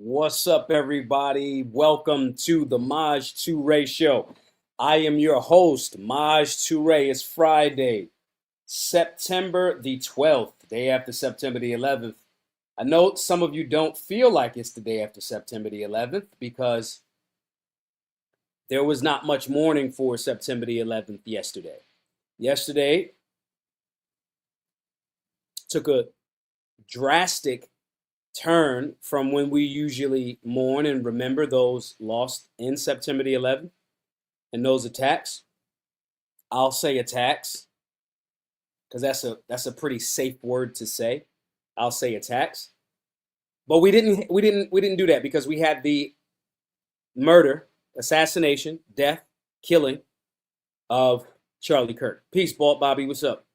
What's up, everybody? Welcome to the Maj Toure Show. I am your host, Maj Toure. It's Friday, September the 12th, day after September the 11th. I know some of you don't feel like it's the day after September the 11th because there was not much mourning for September the 11th yesterday. Yesterday took a drastic turn from when we usually mourn and remember those lost in September the 11th and those attacks. I'll say attacks because that's a pretty safe word to say. I'll say attacks. But we didn't do that because we had the murder, assassination, death, killing of Charlie Kirk. Peace, Bobby. What's up?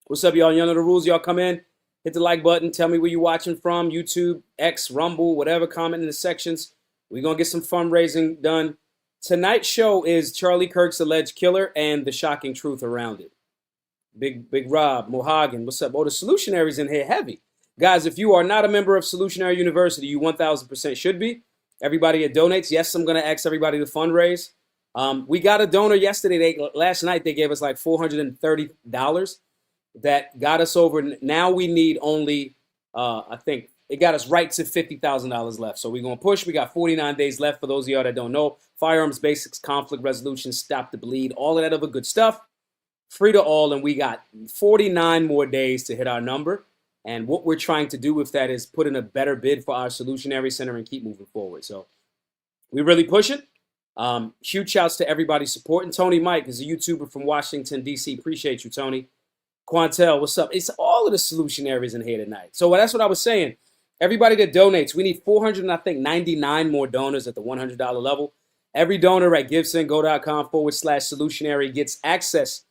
What's up, y'all? You know the rules. Y'all come in. Hit the like button. Tell me where you're watching from. YouTube, X, Rumble, whatever. Comment in the sections. We're going to get some fundraising done. Tonight's show is Charlie Kirk's alleged killer and the shocking truth around it. Big Rob, Mohagan, what's up? Oh, the Solutionary's in here heavy. Guys, if you are not a member of Solutionary University, you 1,000% should be. Everybody that donates, yes, I'm going to ask everybody to fundraise. We got a donor yesterday. Last night, they gave us like $430. That got us over. Now we need only, I think it got us right to $50,000 left. So we're going to push. We got 49 days left for those of y'all that don't know. Firearms basics, conflict resolution, stop the bleed, all of that other good stuff. Free to all. And we got 49 more days to hit our number. And what we're trying to do with that is put in a better bid for our Solutionary Center and keep moving forward. So we really push it. Huge shouts to everybody supporting. Tony Mike is a YouTuber from Washington, D.C. Appreciate you, Tony. Quantel, what's up? It's all of the Solutionaries in here tonight. So that's what I was saying. Everybody that donates, we need 499 more donors at the $100 level. Every donor at givesendgo.com/solutionary gets access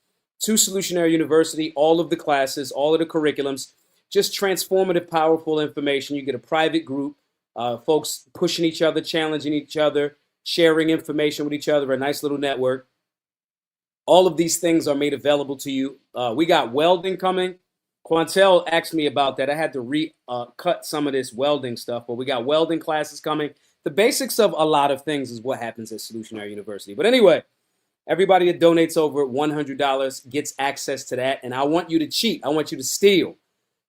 to Solutionary University, all of the classes, all of the curriculums, just transformative, powerful information. You get a private group, folks pushing each other, challenging each other, sharing information with each other, a nice little network. All of these things are made available to you. We got welding coming. Quantel asked me about that. I had to cut some of this welding stuff, but we got welding classes coming. The basics of a lot of things is what happens at Solutionary University. But anyway, everybody that donates over $100 gets access to that. And I want you to cheat. I want you to steal.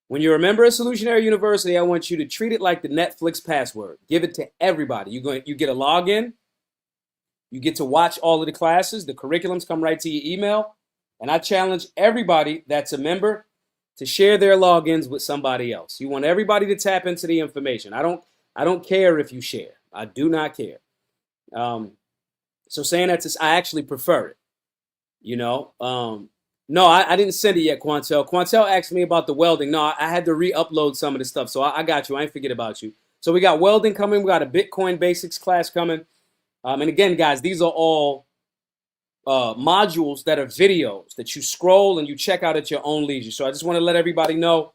When you're a member of Solutionary University, I want you to treat it like the Netflix password. Give it to everybody. You get a login. You get to watch all of the classes. The curriculums come right to your email. And I challenge everybody that's a member to share their logins with somebody else. You want everybody to tap into the information. I don't care if you share. I do not care. So saying that, I actually prefer it. You know? No, I didn't send it yet, Quantel. Quantel asked me about the welding. No, I had to re-upload some of the stuff. So I got you. I ain't forget about you. So we got welding coming. We got a Bitcoin basics class coming. And again, guys, these are all modules that are videos that you scroll and you check out at your own leisure. So I just want to let everybody know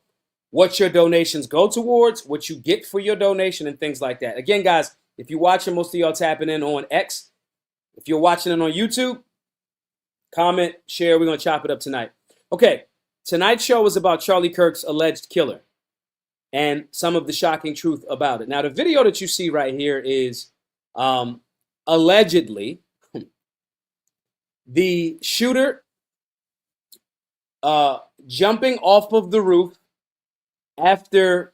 what your donations go towards, what you get for your donation, and things like that. Again, guys, if you're watching, most of y'all tapping in on X. If you're watching it on YouTube, comment, share. We're going to chop it up tonight. Okay, tonight's show is about Charlie Kirk's alleged killer and some of the shocking truth about it. Now, the video that you see right here is allegedly the shooter jumping off of the roof after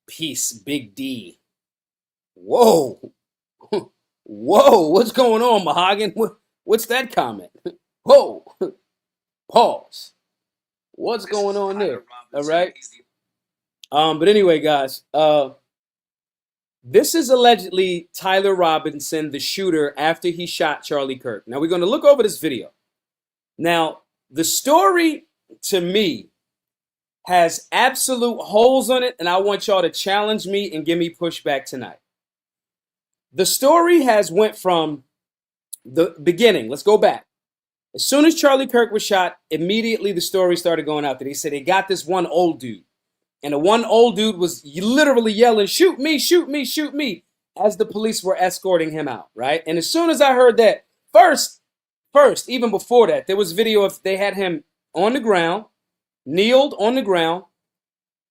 peace, Big D. Whoa. Whoa, what's going on, Mohagan? What's that comment? Whoa. Pause. What's going on there? All right. But anyway, guys, this is allegedly Tyler Robinson, the shooter, after he shot Charlie Kirk. Now, we're going to look over this video. Now, the story, to me, has absolute holes on it, and I want y'all to challenge me and give me pushback tonight. The story has went from the beginning. Let's go back. As soon as Charlie Kirk was shot, immediately the story started going out there. They said they got this one old dude. And the one old dude was literally yelling, "Shoot me, shoot me, shoot me," as the police were escorting him out, right? And as soon as I heard that, first, even before that, there was video of they had him on the ground, kneeled on the ground,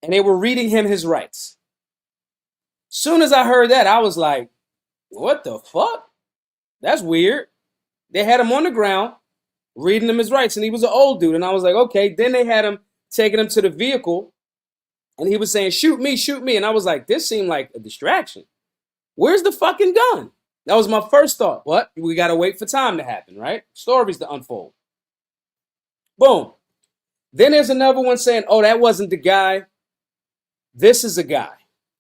and they were reading him his rights. Soon as I heard that, I was like, what the fuck? That's weird. They had him on the ground, reading him his rights, and he was an old dude. And I was like, okay. Then they had him taking him to the vehicle, and he was saying, shoot me, shoot me. And I was like, this seemed like a distraction. Where's the fucking gun? That was my first thought. What? We got to wait for time to happen, right? Stories to unfold. Boom. Then there's another one saying, oh, that wasn't the guy. This is a guy.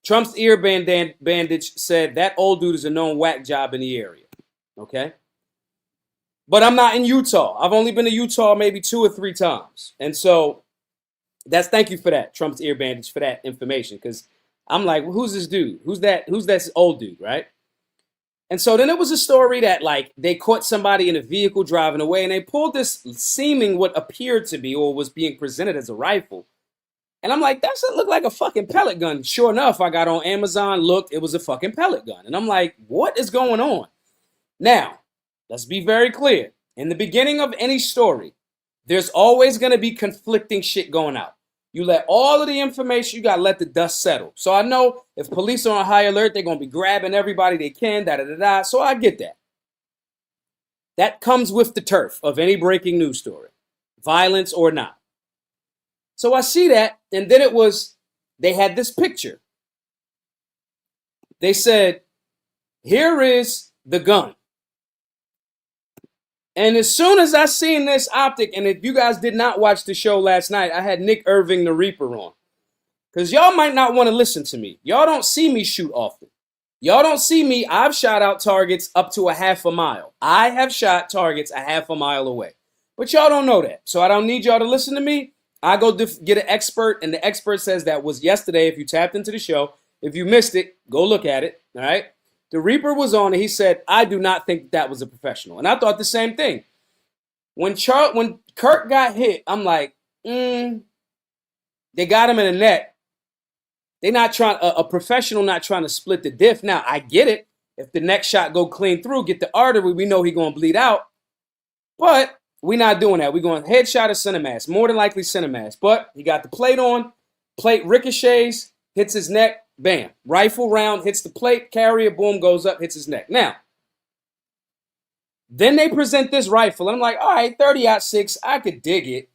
Trump's ear bandage said that old dude is a known whack job in the area. Okay? But I'm not in Utah. I've only been to Utah maybe 2 or 3 times. And so thank you for that, Trump's ear bandage, for that information. Because I'm like, well, who's this dude? Who's that old dude, right? And so then it was a story that like they caught somebody in a vehicle driving away, and they pulled this seeming what appeared to be or was being presented as a rifle. And I'm like, that doesn't look like a fucking pellet gun. Sure enough, I got on Amazon, looked, it was a fucking pellet gun. And I'm like, what is going on? Now, let's be very clear. In the beginning of any story, there's always going to be conflicting shit going out. You let all of the information, you got to let the dust settle. So I know if police are on high alert, they're going to be grabbing everybody they can, da-da-da-da. So I get that. That comes with the turf of any breaking news story, violence or not. So I see that, and then they had this picture. They said, here is the gun. And as soon as I seen this optic, and if you guys did not watch the show last night, I had Nick Irving, the Reaper, on. Because y'all might not want to listen to me. Y'all don't see me shoot often. Y'all don't see me. I've shot out targets up to a half a mile. I have shot targets a half a mile away. But y'all don't know that. So I don't need y'all to listen to me. I go get an expert, and the expert says that was yesterday. If you tapped into the show, if you missed it, go look at it. All right. The Reaper was on, and he said, I do not think that was a professional. And I thought the same thing. When Kirk got hit, I'm like, they got him in the neck. They're not trying, a professional not trying to split the diff. Now, I get it. If the next shot go clean through, get the artery, we know he's going to bleed out. But we're not doing that. We're going headshot or center mass. More than likely center mass. But he got the plate on. Plate ricochets, hits his neck. Bam. Rifle round, hits the plate, carrier, boom, goes up, hits his neck. Now, then they present this rifle, and I'm like, all right, 30-06, I could dig it.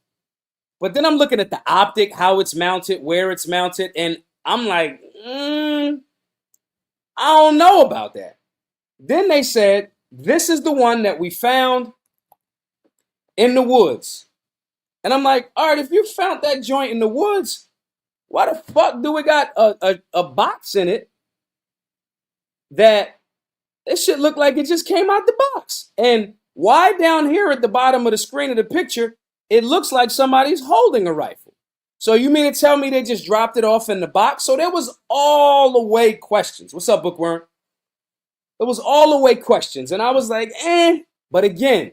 But then I'm looking at the optic, how it's mounted, where it's mounted, and I'm like, I don't know about that. Then they said, this is the one that we found in the woods. And I'm like, all right, if you found that joint in the woods, why the fuck do we got a box in it that this shit look like it just came out the box? And why down here at the bottom of the screen of the picture, it looks like somebody's holding a rifle? So you mean to tell me they just dropped it off in the box? So there was all the way questions. What's up, Bookworm? It was all the way questions. And I was like, But again,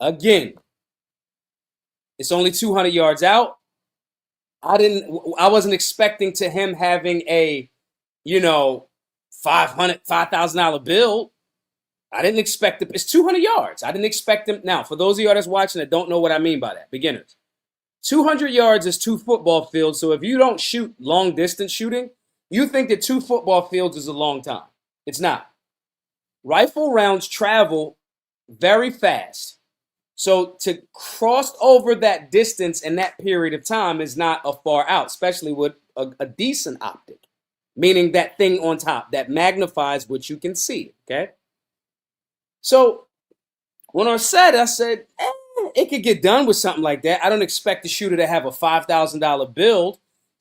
it's only 200 yards out. I wasn't expecting to him having a, $5,000 bill. I didn't expect it. It's 200 yards. I didn't expect him. Now, for those of you that's watching that don't know what I mean by that, beginners, 200 yards is 2 football fields. So if you don't shoot long distance shooting, you think that 2 football fields is a long time. It's not. Rifle rounds travel very fast. So to cross over that distance in that period of time is not a far out, especially with a decent optic, meaning that thing on top that magnifies what you can see, okay? So when I said, it could get done with something like that. I don't expect the shooter to have a $5,000 build.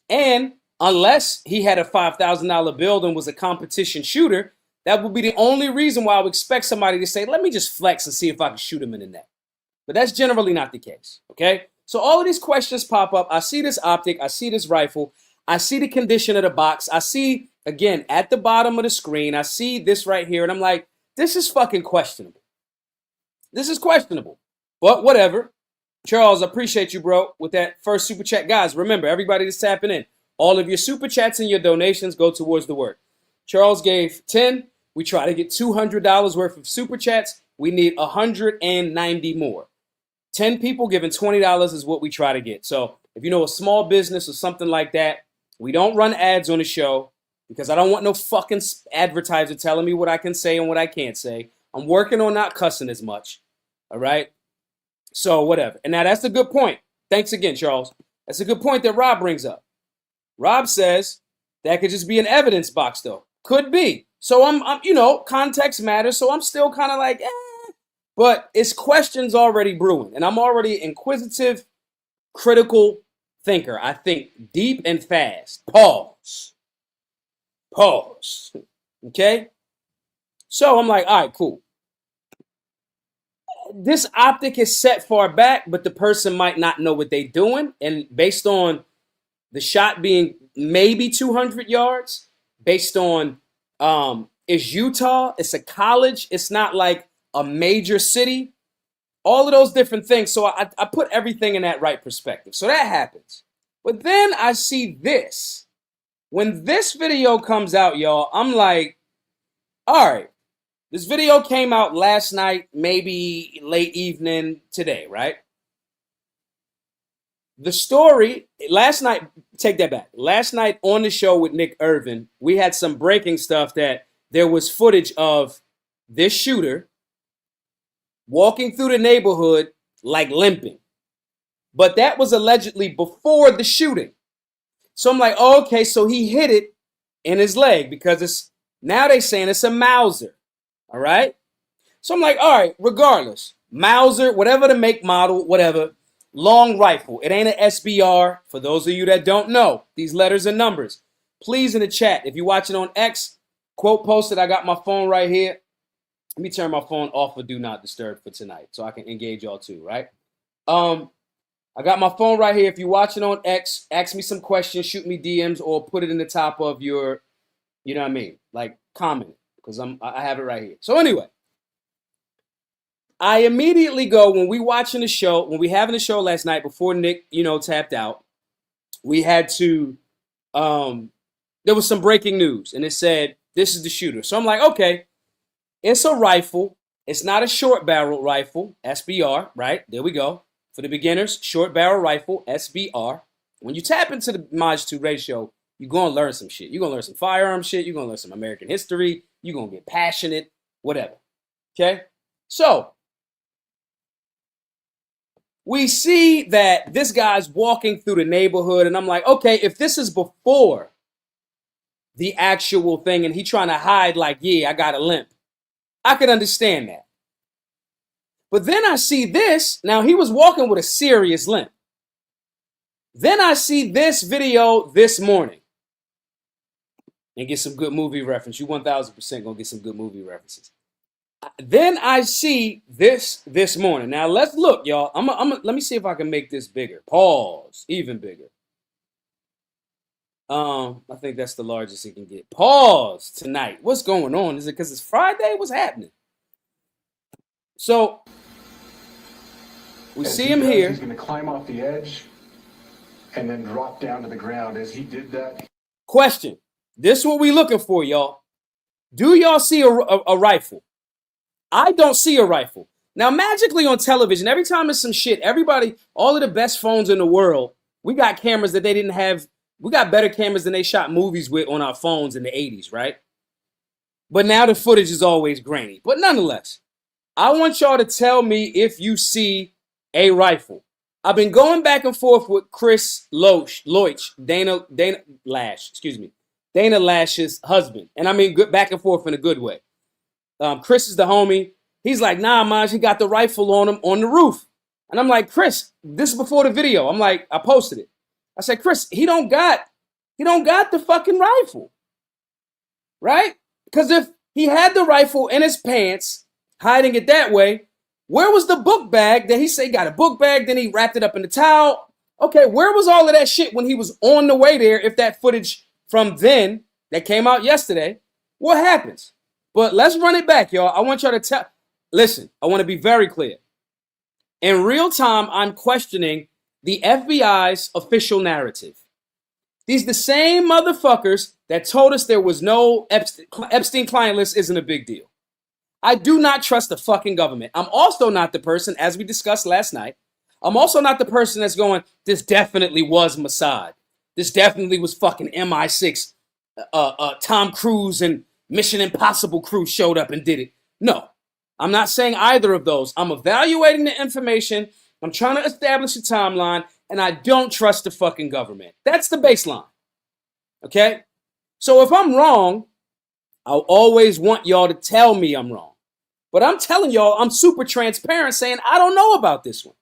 And unless he had a $5,000 build and was a competition shooter, that would be the only reason why I would expect somebody to say, let me just flex and see if I can shoot him in the neck. But that's generally not the case, okay? So all of these questions pop up. I see this optic. I see this rifle. I see the condition of the box. I see, again, at the bottom of the screen, I see this right here. And I'm like, this is fucking questionable. This is questionable. But whatever. Charles, I appreciate you, bro, with that first super chat. Guys, remember, everybody that's tapping in, all of your super chats and your donations go towards the work. Charles gave 10. We try to get $200 worth of super chats. We need 190 more. 10 people giving $20 is what we try to get. So if you know a small business or something like that, we don't run ads on the show. because I don't want no fucking advertiser telling me what I can say and what I can't say. I'm working on not cussing as much. All right. So whatever. And now that's a good point. Thanks again, Charles. That's a good point that Rob brings up. Rob says that could just be an evidence box, though. Could be. So I'm context matters. So I'm still kind of like, but it's questions already brewing, and I'm already inquisitive, critical thinker. I think deep and fast. Pause. Okay. So I'm like, all right, cool. This optic is set far back, but the person might not know what they're doing. And based on the shot being maybe 200 yards, based on is Utah, it's a college, it's not like a major city, all of those different things. So I put everything in that right perspective. So that happens. But then I see this. When this video comes out, y'all, I'm like, all right. This video came out last night, maybe late evening today, right? The story, last night, take that back. Last night on the show with Nick Irvin, we had some breaking stuff that there was footage of this shooter walking through the neighborhood like limping. But that was allegedly before the shooting. So I'm like, oh, okay, so he hit it in his leg because it's now they saying it's a Mauser. All right. So I'm like, all right, regardless, Mauser, whatever the make, model, whatever, long rifle. It ain't an SBR. For those of you that don't know, these letters and numbers, please in the chat, if you're watching on X, quote posted, I got my phone right here. Let me turn my phone off for do not disturb for tonight so I can engage y'all too, right? I got my phone right here. If you're watching on X, ask me some questions, shoot me DMs, or put it in the top of your, you know what I mean? Like comment. Because I have it right here. So anyway, I immediately go when we watching the show, when we having the show last night before Nick, tapped out, we had to, there was some breaking news and it said, this is the shooter. So I'm like, okay, it's a rifle. It's not a short barrel rifle, SBR, right? There we go. For the beginners, short barrel rifle, SBR. When you tap into the Maj 2 ratio, you're going to learn some shit. You're going to learn some firearm shit. You're going to learn some American history. You're going to get passionate, whatever. Okay? So, we see that this guy's walking through the neighborhood, and I'm like, okay, if this is before the actual thing, and he trying to hide like, yeah, I got a limp, I could understand that. But then I see this. Now, he was walking with a serious limp. Then I see this video this morning. And get some good movie reference. You 1,000% gonna get some good movie references. Then I see this morning. Now let's look, y'all. Let me see if I can make this bigger. Pause. Even bigger. I think that's the largest it can get. Pause tonight. What's going on? Is it because it's Friday? What's happening? So we see him here. He's gonna climb off the edge and then drop down to the ground. As he did that. Question. This is what we looking for, y'all. Do y'all see a rifle? I don't see a rifle. Now, magically on television, every time there's some shit, everybody, all of the best phones in the world, we got cameras that they didn't have. We got better cameras than they shot movies with on our phones in the 80s, right? But now the footage is always grainy. But nonetheless, I want y'all to tell me if you see a rifle. I've been going back and forth with Chris Loach, Dana Lash's husband. And I mean, good back and forth in a good way. Chris is the homie. He's like, nah, Maj, he got the rifle on him on the roof. And I'm like, Chris, this is before the video. I'm like, I posted it. I said, Chris, he don't got the fucking rifle. Right? Because if he had the rifle in his pants, hiding it that way, where was the book bag that he said he got a book bag, then he wrapped it up in the towel? Okay, where was all of that shit when he was on the way there if that footage from then that came out yesterday, what happens? But let's run it back, y'all. I want y'all to listen, I want to be very clear. In real time, I'm questioning the FBI's official narrative. These the same motherfuckers that told us there was no Epstein client list isn't a big deal. I do not trust the fucking government. I'm also not the person, as we discussed last night, I'm also not the person that's going, this definitely was Mossad. This definitely was fucking MI6 Tom Cruise and Mission Impossible crew showed up and did it. No, I'm not saying either of those. I'm evaluating the information. I'm trying to establish a timeline, and I don't trust the fucking government. That's the baseline. Okay? So if I'm wrong, I'll always want y'all to tell me I'm wrong. But I'm telling y'all, I'm super transparent saying I don't know about this one.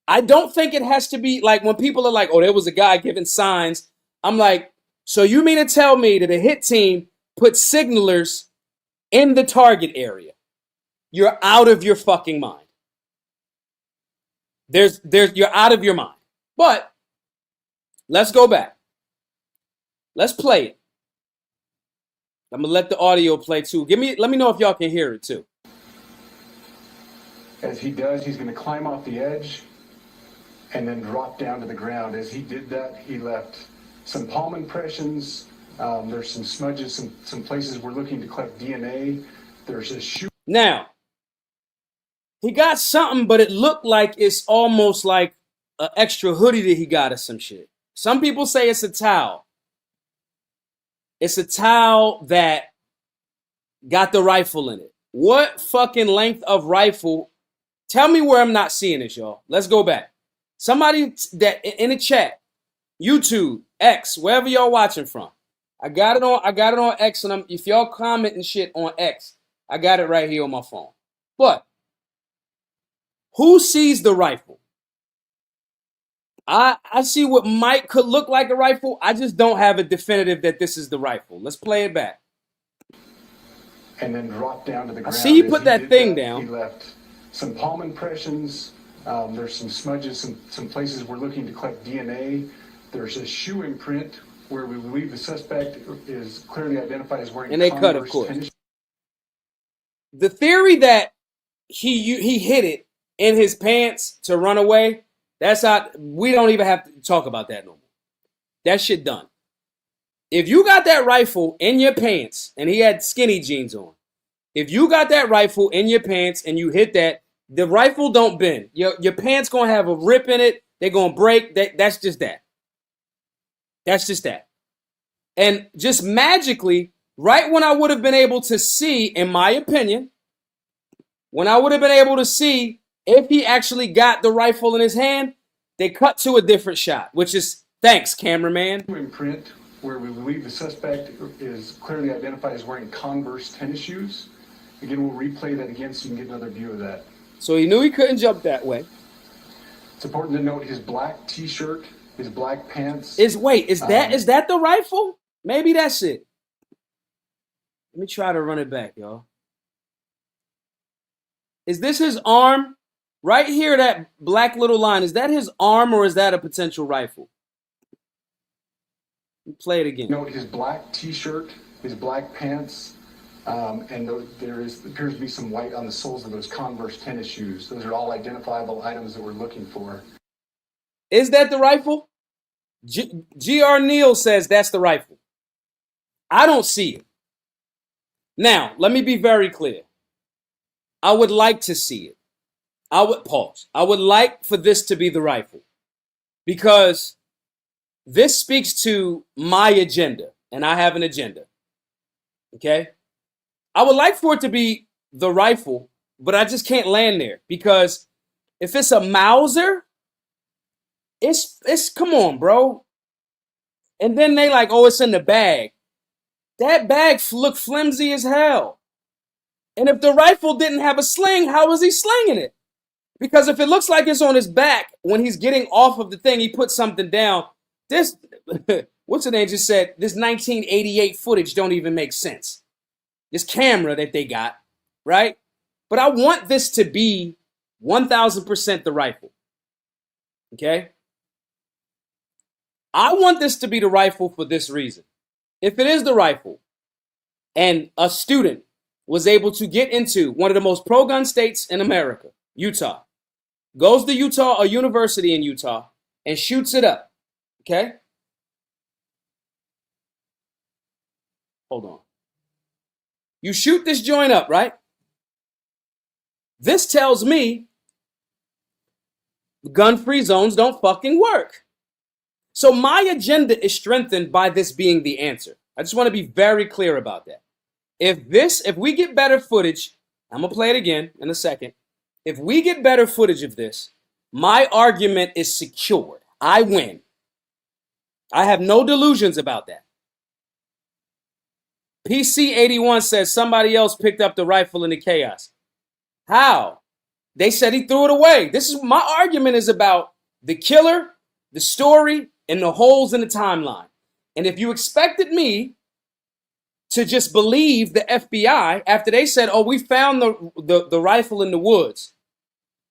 I don't think it has to be like when people are like, oh, there was a guy giving signs. I'm like, so you mean to tell me that a hit team put signalers in the target area? You're out of your fucking mind. You're out of your mind. But let's go back. Let's play it. I'm gonna let the audio play too. Let me know if y'all can hear it too. As he does, he's going to climb off the edge and then drop down to the ground. As he did that, he left some palm impressions. There's some smudges, some places we're looking to collect DNA. There's a shoe. Now, he got something, but it looked like it's almost like an extra hoodie that he got or some shit. Some people say it's a towel. It's a towel that got the rifle in it. What fucking length of rifle? Tell me where I'm not seeing this, y'all. Let's go back. Somebody that in the chat, YouTube, X, wherever y'all watching from. I got it on X, and if y'all commenting shit on X, I got it right here on my phone. But who sees the rifle? I see what could look like a rifle. I just don't have a definitive that this is the rifle. Let's play it back. And then drop down to the ground. I see he put that thing down. He left some palm impressions. There's some smudges, some places we're looking to collect DNA. There's a shoe imprint where we believe the suspect is clearly identified as wearing. And they cut, of course. The theory that he hit it in his pants to run away, that's how we don't even have to talk about that no more. That shit done. If you got that rifle in your pants and he had skinny jeans on, if you got that rifle in your pants and you hit that, the rifle don't bend. Your pants gonna have a rip in it. They're gonna break. That's just that. That's just that. And just magically, right when I would have been able to see, in my opinion, when I would have been able to see if he actually got the rifle in his hand, they cut to a different shot, which is, thanks, cameraman. Imprint where we believe the suspect is clearly identified as wearing Converse tennis shoes. Again, we'll replay that again so you can get another view of that. So he knew he couldn't jump that way. It's important to note his black t-shirt, his black pants. Is that the rifle? Maybe that's it. Let me try to run it back, y'all. Is this his arm? Right here, that black little line, is that his arm or is that a potential rifle? Play it again. Note his black t-shirt, his black pants, and there appears to be some white on the soles of those Converse tennis shoes. Those are all identifiable items that we're looking for. Is that the rifle? G.R. Neal says that's the rifle. I don't see it. Now, let me be very clear. I would like to see it. I would like for this to be the rifle because this speaks to my agenda, and I have an agenda. Okay? I would like for it to be the rifle, but I just can't land there because if it's a Mauser, it's come on, bro. And then they like, oh, it's in the bag. That bag looked flimsy as hell. And if the rifle didn't have a sling, how was he slinging it? Because if it looks like it's on his back, when he's getting off of the thing, he put something down. This, what's the name just said, this 1988 footage don't even make sense. This camera that they got, right? But I want this to be 1,000% the rifle. Okay? I want this to be the rifle for this reason. If it is the rifle, and a student was able to get into one of the most pro-gun states in America, Utah, goes to Utah, a university in Utah, and shoots it up. Okay? Hold on. You shoot this joint up, right? This tells me gun-free zones don't fucking work. So my agenda is strengthened by this being the answer. I just want to be very clear about that. If we get better footage, I'm going to play it again in a second. If we get better footage of this, my argument is secured. I win. I have no delusions about that. PC81 says somebody else picked up the rifle in the chaos. How? They said he threw it away. This is my argument is about the killer, the story, and the holes in the timeline. And if you expected me to just believe the FBI after they said, oh, we found the rifle in the woods.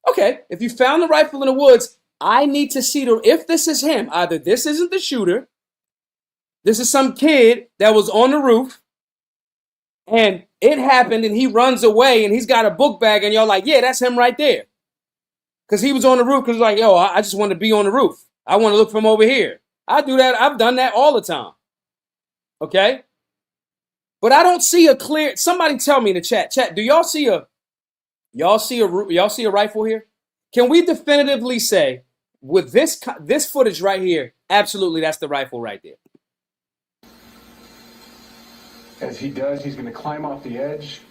Okay, if you found the rifle in the woods, I need to see if this is him. Either this isn't the shooter, this is some kid that was on the roof, and it happened and he runs away and he's got a book bag and y'all like, yeah, that's him right there. Because he was on the roof because like, yo, I just want to be on the roof. I want to look from over here. I do that. I've done that all the time. Okay? But I don't see a clear, somebody tell me in the chat, do y'all see a rifle here? Can we definitively say with this footage right here, absolutely that's the rifle right there. As he does, he's going to climb off the edge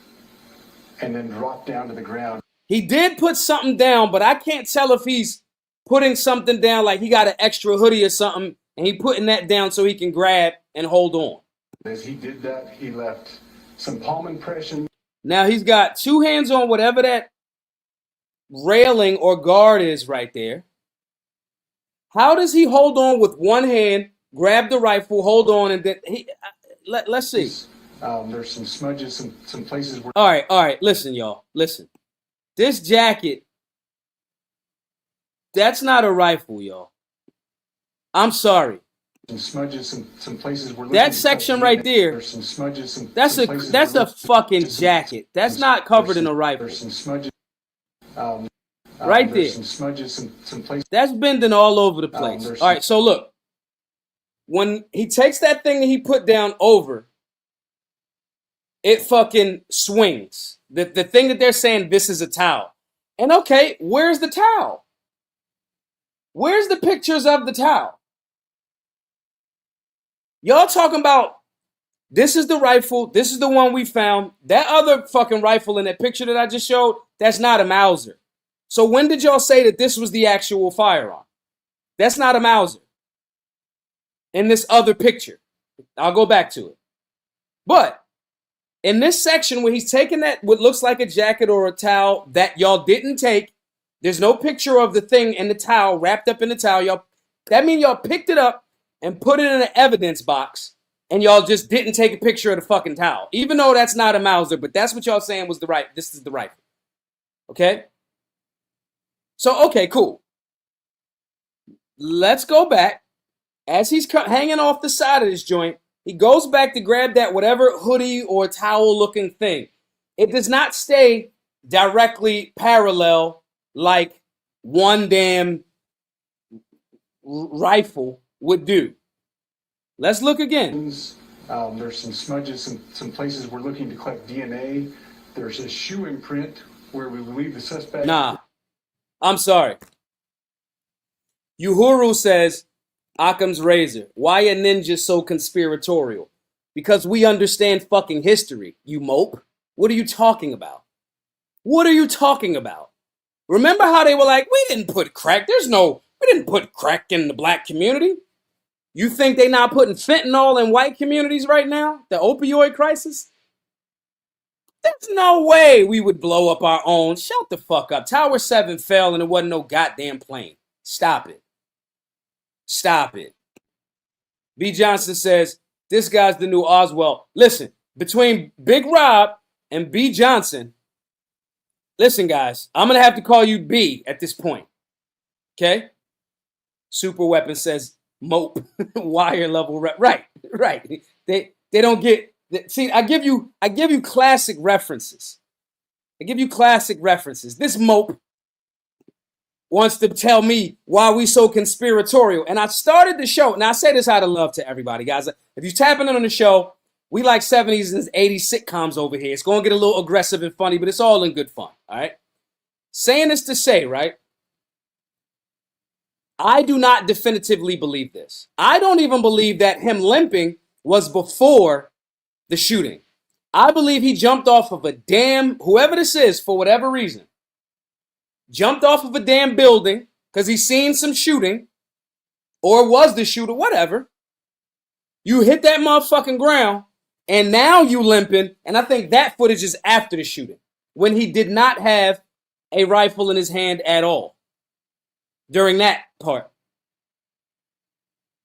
and then drop down to the ground. He did put something down, but I can't tell if he's putting something down like he got an extra hoodie or something and he putting that down so he can grab and hold on. As he did that, he left some palm impressions. Now he's got two hands on whatever that railing or guard is right there. How does he hold on with one hand, grab the rifle, hold on, and then let's see. There's some smudges, some places where. All right. Listen, y'all. Listen. This jacket, that's not a rifle, y'all. I'm sorry. Some smudges, some places where. That section right there. There's some smudges. That's a fucking jacket. That's not covered in a rifle. There's some smudges. Right there. Some smudges, some places. That's bending all over the place. All right, so look. When he takes that thing that he put down over, it fucking swings. The thing that they're saying, this is a towel. And okay, where's the towel? Where's the pictures of the towel? Y'all talking about, this is the rifle, this is the one we found. That other fucking rifle in that picture that I just showed, that's not a Mauser. So when did y'all say that this was the actual firearm? That's not a Mauser. In this other picture. I'll go back to it. But in this section where he's taking that, what looks like a jacket or a towel that y'all didn't take, there's no picture of the thing in the towel, wrapped up in the towel. That means y'all picked it up and put it in an evidence box, and y'all just didn't take a picture of the fucking towel. Even though that's not a Mauser, but that's what y'all saying was this is the rifle. Okay? So, okay, cool. Let's go back. As he's hanging off the side of this joint, he goes back to grab that whatever hoodie or towel-looking thing. It does not stay directly parallel like one damn rifle would do. Let's look again. There's some smudges, some places we're looking to collect DNA. There's a shoe imprint where we believe the suspect. Nah, I'm sorry. Uhuru says, Occam's razor. Why are ninjas so conspiratorial? Because we understand fucking history, you mope. What are you talking about? What are you talking about? Remember how they were like, we didn't put crack. We didn't put crack in the black community. You think they not putting fentanyl in white communities right now? The opioid crisis? There's no way we would blow up our own. Shut the fuck up. Tower 7 fell and it wasn't no goddamn plane. Stop it. Stop it. B. Johnson says, this guy's the new Oswald. Listen, between Big Rob and B. Johnson, listen, guys, I'm going to have to call you B at this point. Okay? Super Weapon says, mope, wire level. Right. They don't get, see, I give you classic references. This mope wants to tell me why we so conspiratorial. And I started the show. Now, I say this out of love to everybody, guys. If you're tapping in on the show, we like 70s and 80s sitcoms over here. It's going to get a little aggressive and funny, but it's all in good fun, all right? Saying this to say, right? I do not definitively believe this. I don't even believe that him limping was before the shooting. I believe he jumped off of a damn, whoever this is, for whatever reason, jumped off of a damn building because he's seen some shooting or was the shooter, whatever. You hit that motherfucking ground and now you limping. And I think that footage is after the shooting when he did not have a rifle in his hand at all during that part.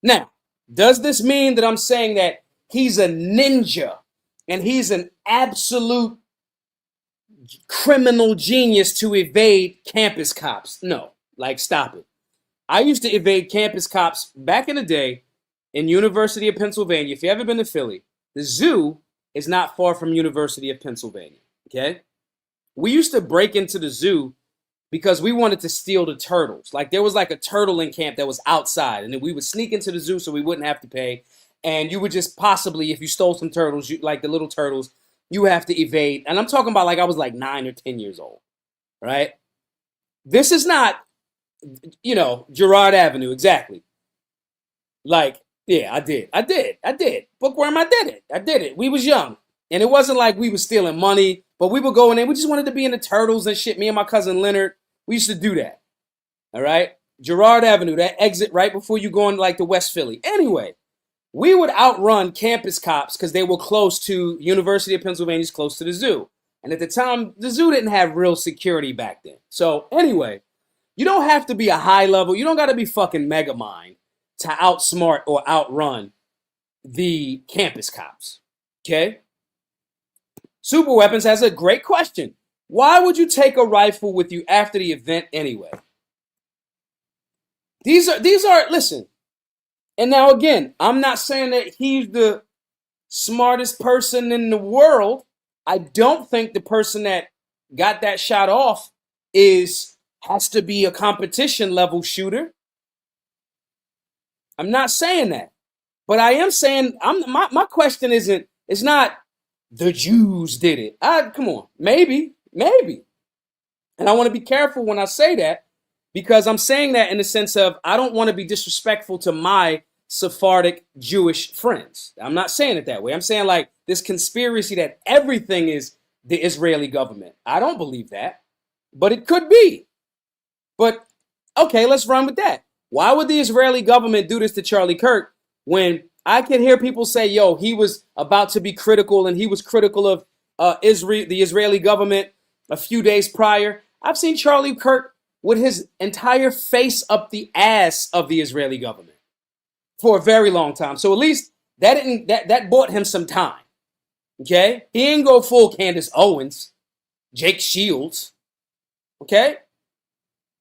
Now, does this mean that I'm saying that he's a ninja and he's an absolute criminal genius to evade campus cops? No, like, stop it. I used to evade campus cops back in the day in University of Pennsylvania. If you ever been to Philly, the zoo is not far from University of Pennsylvania, okay? We used to break into the zoo because we wanted to steal the turtles. Like, there was like a turtle in camp that was outside, and then we would sneak into the zoo so we wouldn't have to pay. And you would just possibly, if you stole some turtles, like the little turtles, you have to evade. And I'm talking about like I was like 9 or 10 years old, right? This is not, Girard Avenue, exactly. Like, yeah, I did. Bookworm, I did it. We was young. And it wasn't like we was stealing money, but we were going in. We just wanted to be in the turtles and shit. Me and my cousin Leonard, we used to do that. All right? Girard Avenue, that exit right before you go into like the West Philly. Anyway, we would outrun campus cops because they were close to University of Pennsylvania's close to the zoo. And at the time, the zoo didn't have real security back then. So anyway, you don't have to be a high level. You don't got to be fucking Megamind to outsmart or outrun the campus cops. Okay? Super Weapons has a great question. Why would you take a rifle with you after the event anyway? These are, listen. And now again, I'm not saying that he's the smartest person in the world. I don't think the person that got that shot off has to be a competition level shooter. I'm not saying that. But I am saying my question it's not the Jews did it. Come on. Maybe. And I want to be careful when I say that because I'm saying that in the sense of I don't want to be disrespectful to my Sephardic Jewish friends. I'm not saying it that way. I'm saying like this conspiracy that everything is the Israeli government. I don't believe that, but it could be. But okay, let's run with that. Why would the Israeli government do this to Charlie Kirk when I can hear people say, yo, he was about to be critical and he was critical of the Israeli government a few days prior? I've seen Charlie Kirk with his entire face up the ass of the Israeli government for a very long time. So at least that bought him some time. Okay? He didn't go full Candace Owens, Jake Shields. Okay?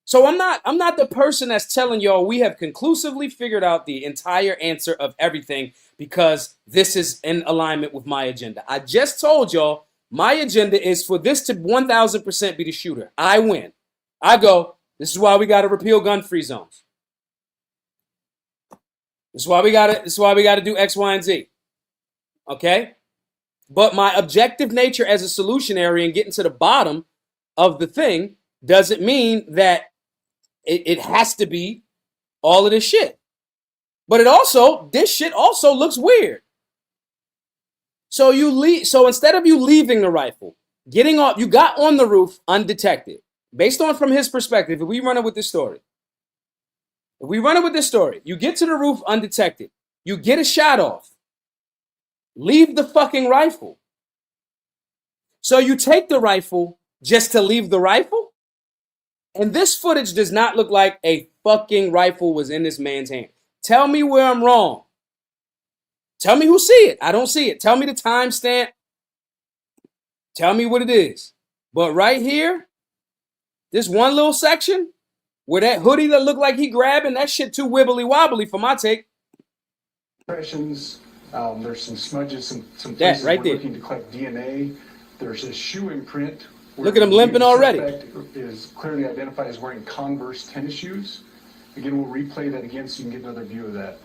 So I'm not the person that's telling y'all we have conclusively figured out the entire answer of everything because this is in alignment with my agenda. I just told y'all my agenda is for this to 1000% be the shooter. I win. I go, this is why we got to repeal gun-free zones. This is why we got to do X, Y, and Z. Okay? But my objective nature as a solutionary and getting to the bottom of the thing doesn't mean that it has to be all of this shit. But this shit also looks weird. So instead of you leaving the rifle, getting off, you got on the roof undetected. Based on from his perspective, if we run it with this story, you get to the roof undetected. You get a shot off. Leave the fucking rifle. So you take the rifle just to leave the rifle? And this footage does not look like a fucking rifle was in this man's hand. Tell me where I'm wrong. Tell me who see it. I don't see it. Tell me the timestamp. Tell me what it is. But right here, this one little section where that hoodie that looked like he grabbing, that shit too wibbly wobbly for my take. Impressions. There's some smudges, some that places right we're there. looking to collect DNA. There's a shoe imprint. Look at him limping already. The suspect is clearly identified as wearing Converse tennis shoes. Again, we'll replay that again so you can get another view of that.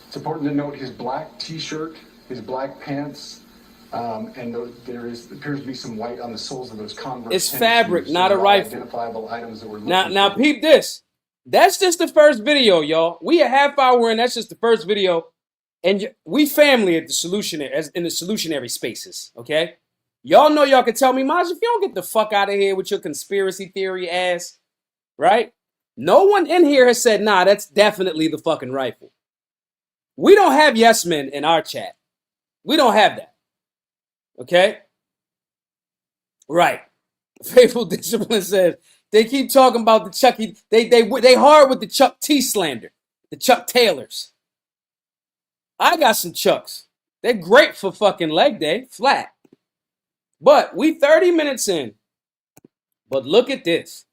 It's important to note his black t-shirt, his black pants, and there appears to be some white on the soles of those Converse. It's fabric, shoes. not a rifle. Identifiable items that we're looking now peep this. That's just the first video, y'all. We a half hour in. That's just the first video, and we family at the solutionary, as in the solutionary spaces. Okay, y'all know y'all can tell me, Maj, if you don't get the fuck out of here with your conspiracy theory ass, right? No one in here has said, nah, that's definitely the fucking rifle. We don't have yes men in our chat. We don't have that. Okay, right? Faithful Discipline says they keep talking about the Chucky. They hard with the Chuck T slander, the Chuck Taylors. I got some Chucks. They're great for fucking leg day, flat. But we 30 minutes in. But look at this.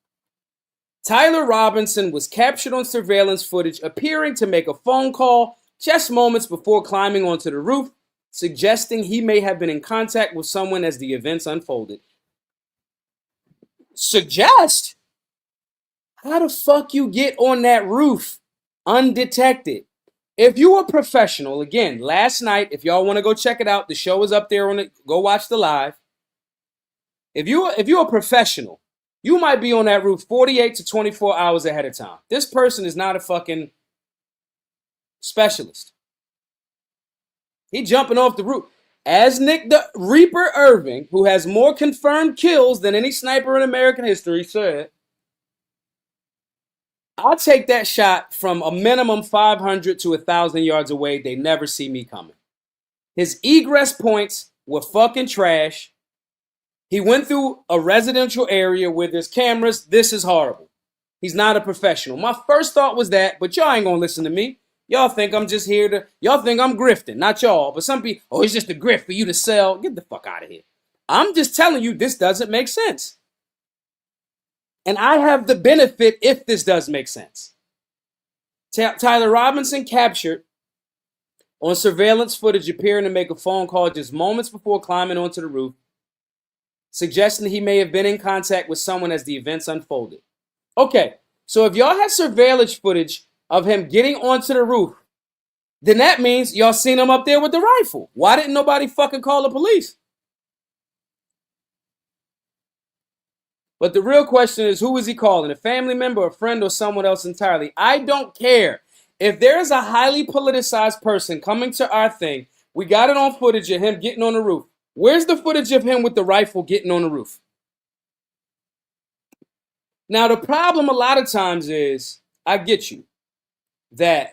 Tyler Robinson was captured on surveillance footage appearing to make a phone call just moments before climbing onto the roof, suggesting he may have been in contact with someone as the events unfolded. Suggest? How the fuck you get on that roof undetected? If you a professional, again, last night, if y'all want to go check it out, the show is up there on it. Go watch the live. If you're a professional, you might be on that roof 48 to 24 hours ahead of time. This person is not a fucking specialist. He jumping off the roof. As Nick the Reaper Irving, who has more confirmed kills than any sniper in American history, said, I'll take that shot from a minimum 500 to 1,000 yards away. They never see me coming. His egress points were fucking trash. He went through a residential area where there's cameras. This is horrible. He's not a professional. My first thought was that, but y'all ain't gonna listen to me. Y'all think I'm just here to, y'all think I'm grifting. Not y'all, but some people, oh, it's just a grift for you to sell. Get the fuck out of here. I'm just telling you, this doesn't make sense. And I have the benefit if this does make sense. Tyler Robinson captured on surveillance footage appearing to make a phone call just moments before climbing onto the roof, suggesting he may have been in contact with someone as the events unfolded. Okay, so if y'all had surveillance footage of him getting onto the roof, then that means y'all seen him up there with the rifle. Why didn't nobody fucking call the police? But the real question is, who is he calling? A family member, a friend, or someone else entirely? I don't care. If there is a highly politicized person coming to our thing, we got it on footage of him getting on the roof. Where's the footage of him with the rifle getting on the roof? Now, the problem a lot of times is, I get you. They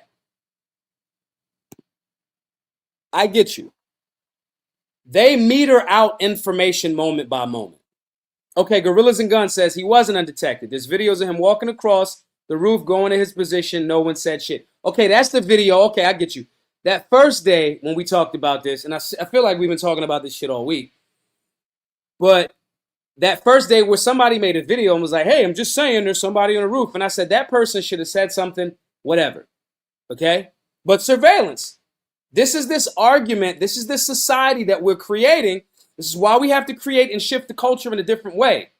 meter out information moment by moment. Okay, Gorillas and Guns says he wasn't undetected. There's videos of him walking across the roof, going to his position. No one said shit. Okay, that's the video. Okay, I get you. That first day when we talked about this, and I feel like we've been talking about this shit all week, but that first day where somebody made a video and was like, hey, I'm just saying there's somebody on the roof. And I said that person should have said something, whatever. Okay? But surveillance. This is this argument. This is this society that we're creating. This is why we have to create and shift the culture in a different way.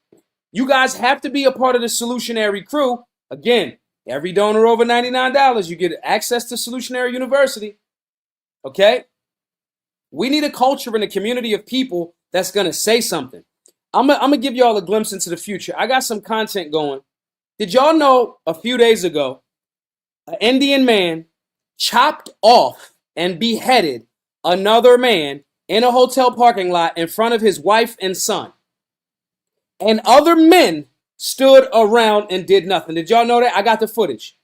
You guys have to be a part of the solutionary crew. Again, every donor over $99, you get access to Solutionary University. Okay? We need a culture and a community of people that's going to say something. I'm going to give y'all a glimpse into the future. I got some content going. Did y'all know a few days ago, an Indian man chopped off and beheaded another man in a hotel parking lot in front of his wife and son? And other men stood around and did nothing. Did y'all know that? I got the footage.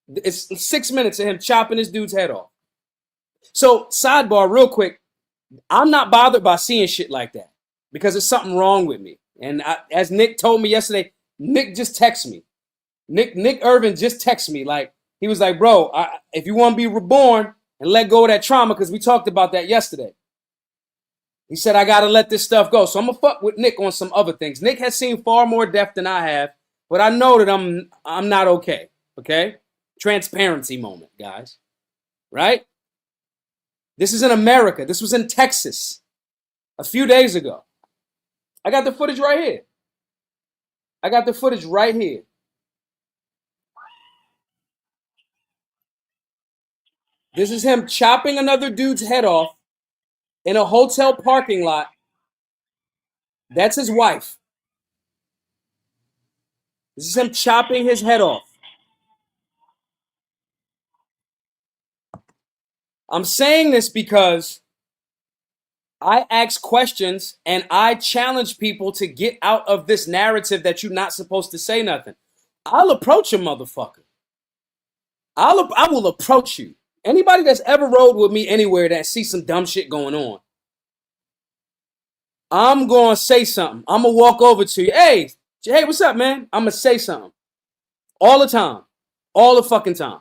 It's 6 minutes of him chopping this dude's head off. So, sidebar real quick. I'm not bothered by seeing shit like that because there's something wrong with me. And as Nick told me yesterday, Nick just texted me. Nick Irvin just texted me. Like, he was like, bro, if you want to be reborn and let go of that trauma, because we talked about that yesterday. He said, I got to let this stuff go. So I'm going to fuck with Nick on some other things. Nick has seen far more death than I have, but I know that I'm not okay. Okay? Transparency moment, guys. Right? This is in America. This was in Texas a few days ago. I got the footage right here. This is him chopping another dude's head off in a hotel parking lot. That's his wife. This is him chopping his head off. I'm saying this because I ask questions and I challenge people to get out of this narrative that you're not supposed to say nothing. I'll approach a motherfucker. I will approach you. Anybody that's ever rode with me anywhere that sees some dumb shit going on, I'm going to say something. I'm going to walk over to you. Hey, what's up, man? I'm going to say something. All the time. All the fucking time.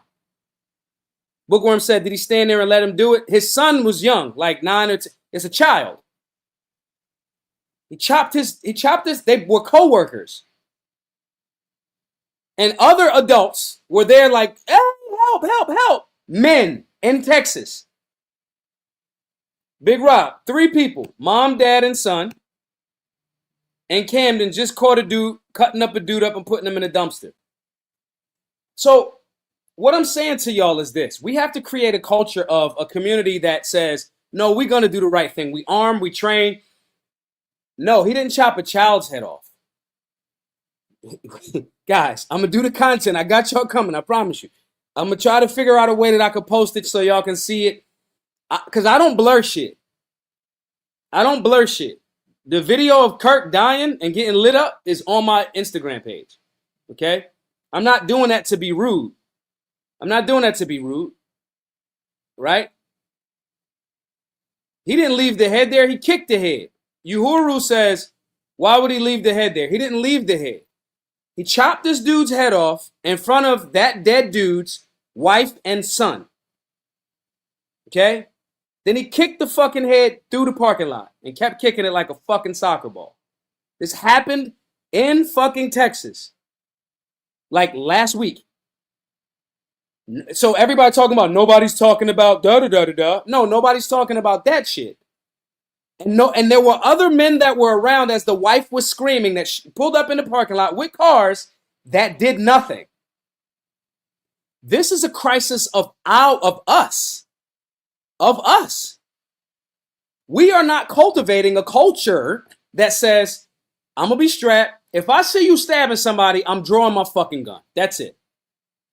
Bookworm said, did he stand there and let him do it? His son was young, like 9 or 10. It's a child. He chopped his, they were co-workers. And other adults were there like, hey, help. Men in Texas. Big Rob, 3 people, mom, dad, and son. And Camden just caught a dude, cutting up a dude up and putting him in a dumpster. So what I'm saying to y'all is this. We have to create a culture of a community that says, no, we're going to do the right thing. We arm, we train. No, he didn't chop a child's head off. Guys, I'm going to do the content. I got y'all coming. I promise you. I'm going to try to figure out a way that I could post it so y'all can see it. Because I don't blur shit. I don't blur shit. The video of Kirk dying and getting lit up is on my Instagram page. Okay? I'm not doing that to be rude. Right? He didn't leave the head there. He kicked the head. Uhuru says, why would he leave the head there? He didn't leave the head. He chopped this dude's head off in front of that dead dude's wife and son. Okay? Then he kicked the fucking head through the parking lot and kept kicking it like a fucking soccer ball. This happened in fucking Texas. Like last week. So everybody talking about nobody's talking about da-da-da-da-da. No, nobody's talking about that shit. And there were other men that were around as the wife was screaming that she pulled up in the parking lot with cars that did nothing. This is a crisis of us. Of us. We are not cultivating a culture that says, I'm going to be strapped. If I see you stabbing somebody, I'm drawing my fucking gun. That's it.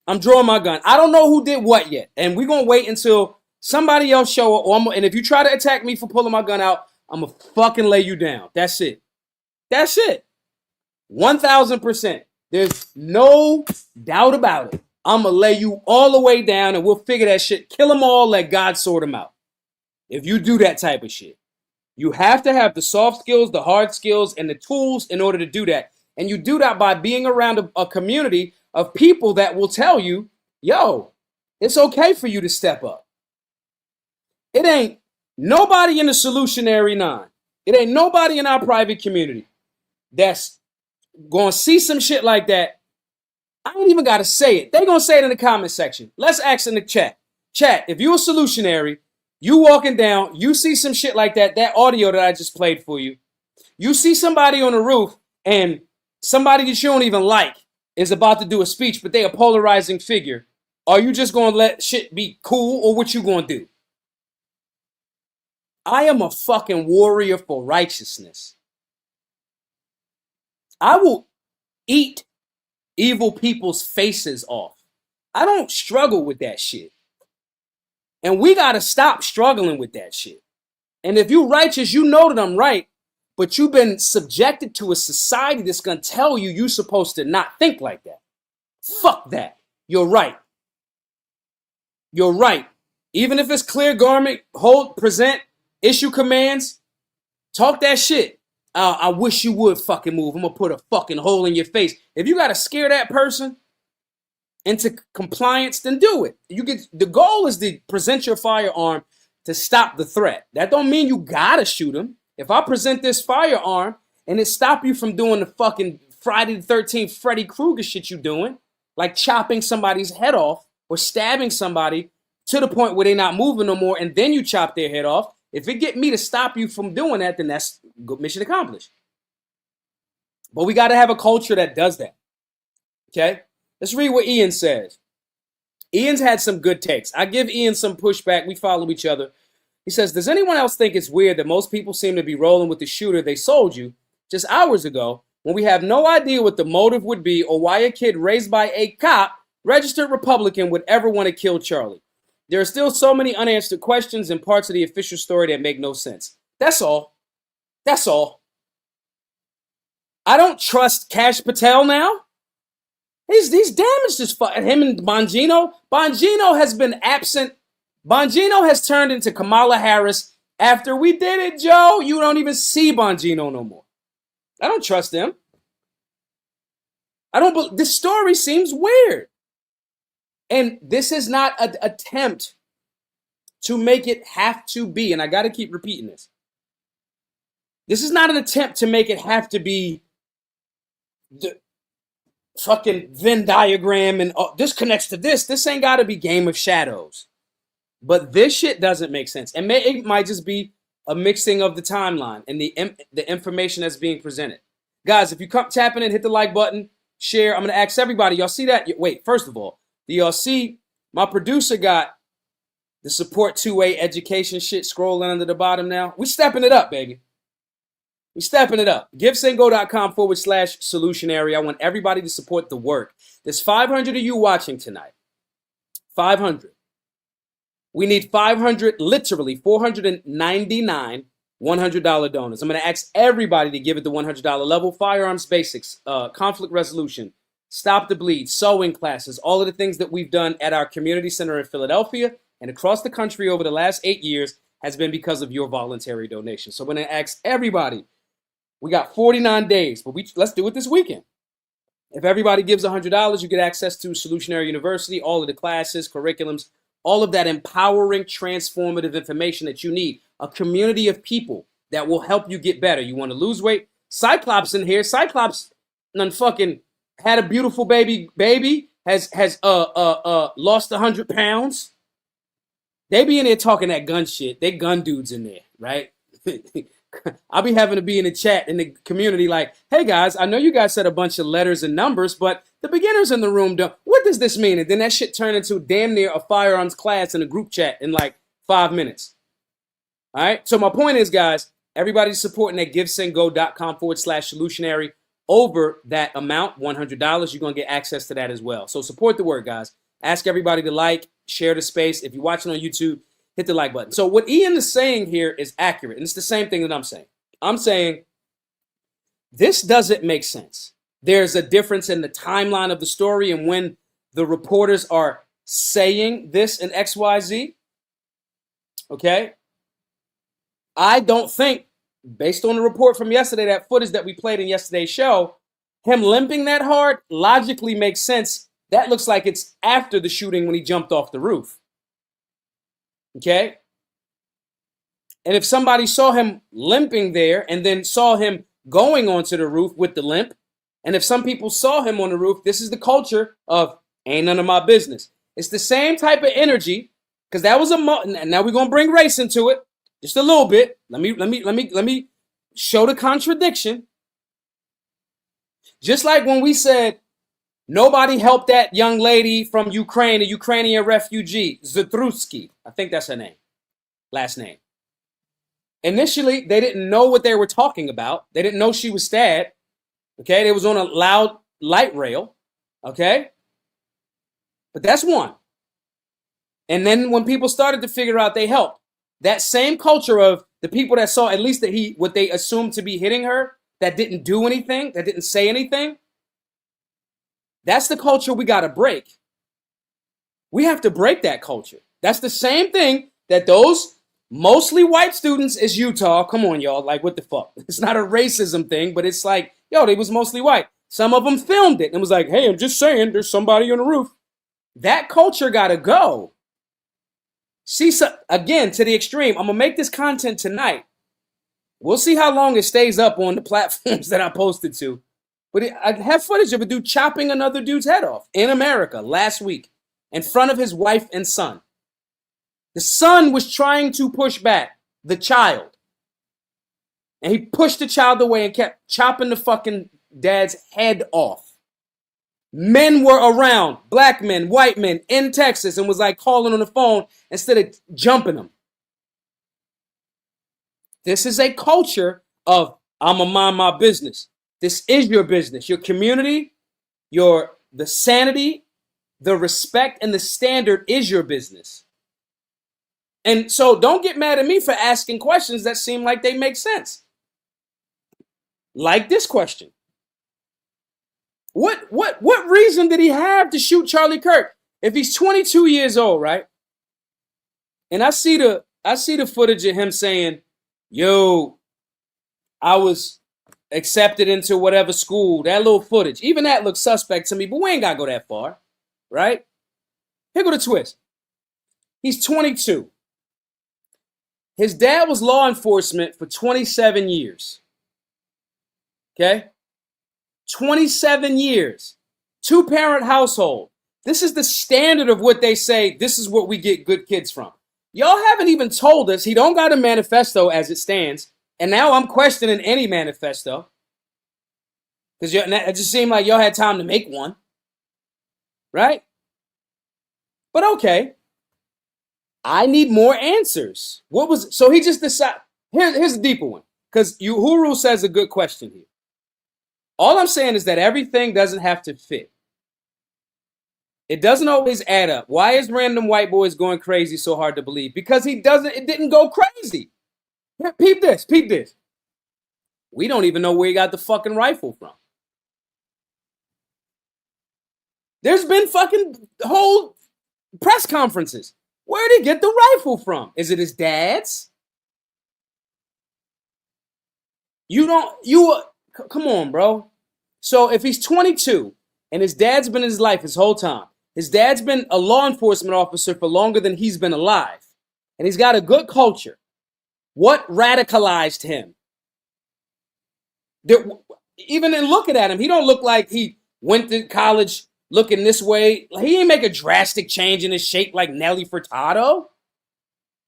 I'm drawing my gun. I don't know who did what yet. And we're going to wait until somebody else show up. And if you try to attack me for pulling my gun out, I'm going to fucking lay you down. That's it. That's it. 1,000%. There's no doubt about it. I'm going to lay you all the way down and we'll figure that shit. Kill them all. Let God sort them out. If you do that type of shit. You have to have the soft skills, the hard skills, and the tools in order to do that. And you do that by being around a community of people that will tell you, yo, it's okay for you to step up. It ain't nobody in the Solutionary 9. It ain't nobody in our private community that's going to see some shit like that. I ain't even got to say it. They going to say it in the comment section. Let's ask in the chat. Chat, if you're a Solutionary, you walking down, you see some shit like that, that audio that I just played for you. You see somebody on the roof and somebody that you don't even like is about to do a speech, but they a polarizing figure. Are you just going to let shit be cool or what you going to do? I am a fucking warrior for righteousness. I will eat evil people's faces off. I don't struggle with that shit. And we got to stop struggling with that shit. And if you righteous, you know that I'm right, but you've been subjected to a society that's going to tell you you're supposed to not think like that. Fuck that. You're right. You're right. Even if it's clear garment, hold, present, issue commands, talk that shit. I wish you would fucking move. I'm going to put a fucking hole in your face. If you got to scare that person into compliance, then do it. The goal is to present your firearm to stop the threat. That don't mean you gotta shoot him. If I present this firearm and it stop you from doing the fucking Friday the 13th Freddy Krueger shit you doing, like chopping somebody's head off or stabbing somebody to the point where they're not moving no more, and then you chop their head off. If it get me to stop you from doing that, then that's good, mission accomplished. But we got to have a culture that does that. Okay? Let's read what Ian says. Ian's had some good takes. I give Ian some pushback. We follow each other. He says, does anyone else think it's weird that most people seem to be rolling with the shooter they sold you just hours ago when we have no idea what the motive would be or why a kid raised by a cop, registered Republican, would ever want to kill Charlie? There are still so many unanswered questions and parts of the official story that make no sense. That's all. That's all. I don't trust Cash Patel now. He's damaged as fuck. Him and Bongino. Bongino has been absent. Bongino has turned into Kamala Harris. After we did it, Joe, you don't even see Bongino no more. I don't trust him. This story seems weird. And this is not an attempt to make it have to be, and I got to keep repeating this. This is not an attempt to make it have to be the fucking Venn diagram and this connects to this. This ain't got to be Game of Shadows. But this shit doesn't make sense. And it might just be a mixing of the timeline and the information that's being presented. Guys, if you come tapping in, hit the like button, share. I'm going to ask everybody. Y'all see that? Wait, first of all, do y'all see my producer got the support two-way education shit scrolling under the bottom now? We stepping it up, baby. We stepping it up. GiveSendGo.com/solutionary. I want everybody to support the work. There's 500 of you watching tonight. 500. We need 500, literally 499 $100 donors. I'm going to ask everybody to give it the $100 level. Firearms basics, conflict resolution, stop the bleed, sewing classes, all of the things that we've done at our community center in Philadelphia and across the country over the last 8 years has been because of your voluntary donation. So I'm going to ask everybody. We got 49 days, but let's do it this weekend. If everybody gives $100, you get access to Solutionary University, all of the classes, curriculums, all of that empowering, transformative information that you need. A community of people that will help you get better. You want to lose weight? Cyclops in here. Cyclops done fucking had a beautiful baby, has lost 100 pounds. They be in there talking that gun shit. They gun dudes in there, right? I'll be having to be in the chat in the community like, hey guys, I know you guys said a bunch of letters and numbers, but the beginners in the room don't. What does this mean? And then that shit turned into damn near a firearms class in a group chat in like 5 minutes. All right. So my point is, guys, everybody's supporting at GiveSendGo.com/solutionary over that amount, $100. You're going to get access to that as well. So support the work, guys. Ask everybody to like, share the space. If you're watching on YouTube, hit the like button. So what Ian is saying here is accurate. And it's the same thing that I'm saying. I'm saying this doesn't make sense. There's a difference in the timeline of the story and when the reporters are saying this in XYZ. Okay? I don't think, based on the report from yesterday, that footage that we played in yesterday's show, him limping that hard logically makes sense. That looks like it's after the shooting when he jumped off the roof. Okay? And if somebody saw him limping there and then saw him going onto the roof with the limp, and if some people saw him on the roof, this is the culture of ain't none of my business. It's the same type of energy, because that was and now we're gonna bring race into it just a little bit. Let me show the contradiction. Just like when we said nobody helped that young lady from Ukraine, a Ukrainian refugee, Zatrutsky. I think that's her name, last name. Initially, they didn't know what they were talking about. They didn't know she was stabbed. Okay, they was on a loud light rail. Okay, but that's one. And then when people started to figure out, they helped. That same culture of the people that saw at least that what they assumed to be hitting her, that didn't do anything, that didn't say anything. That's the culture we got to break. We have to break that culture. That's the same thing that those mostly white students is Utah. Come on, y'all. Like, what the fuck? It's not a racism thing, but it's like, yo, they was mostly white. Some of them filmed it and was like, hey, I'm just saying there's somebody on the roof. That culture got to go. See, so, again, to the extreme. I'm going to make this content tonight. We'll see how long it stays up on the platforms that I posted to. But I have footage of a dude chopping another dude's head off in America last week in front of his wife and son. The son was trying to push back the child. And he pushed the child away and kept chopping the fucking dad's head off. Men were around, black men, white men in Texas, and was like calling on the phone instead of jumping them. This is a culture of I'm going to mind my business. This is your business. Your community, the sanity, the respect, and the standard is your business. And so don't get mad at me for asking questions that seem like they make sense. Like this question. What reason did he have to shoot Charlie Kirk? If he's 22 years old, right? And I see the footage of him saying, yo, I was accepted into whatever school. That little footage. Even that looks suspect to me, but we ain't gotta go that far. Right? Here go the twist. He's 22. His dad was law enforcement for 27 years. Okay? 27 years. Two-parent household. This is the standard of what they say. This is what we get good kids from. Y'all haven't even told us he don't got a manifesto as it stands. And now I'm questioning any manifesto. Because it just seemed like y'all had time to make one. Right? But okay. I need more answers. So he just decided. Here's a deeper one. Because Uhuru says a good question here. All I'm saying is that everything doesn't have to fit. It doesn't always add up. Why is random white boys going crazy so hard to believe? Because it didn't go crazy. Peep this. We don't even know where he got the fucking rifle from. There's been fucking whole press conferences. Where did he get the rifle from? Is it his dad's? Come on, bro. So if he's 22 and his dad's been in his life his whole time, his dad's been a law enforcement officer for longer than he's been alive, and he's got a good culture, what radicalized him? Even in looking at him, he don't look like he went to college looking this way. He ain't make a drastic change in his shape like Nelly Furtado.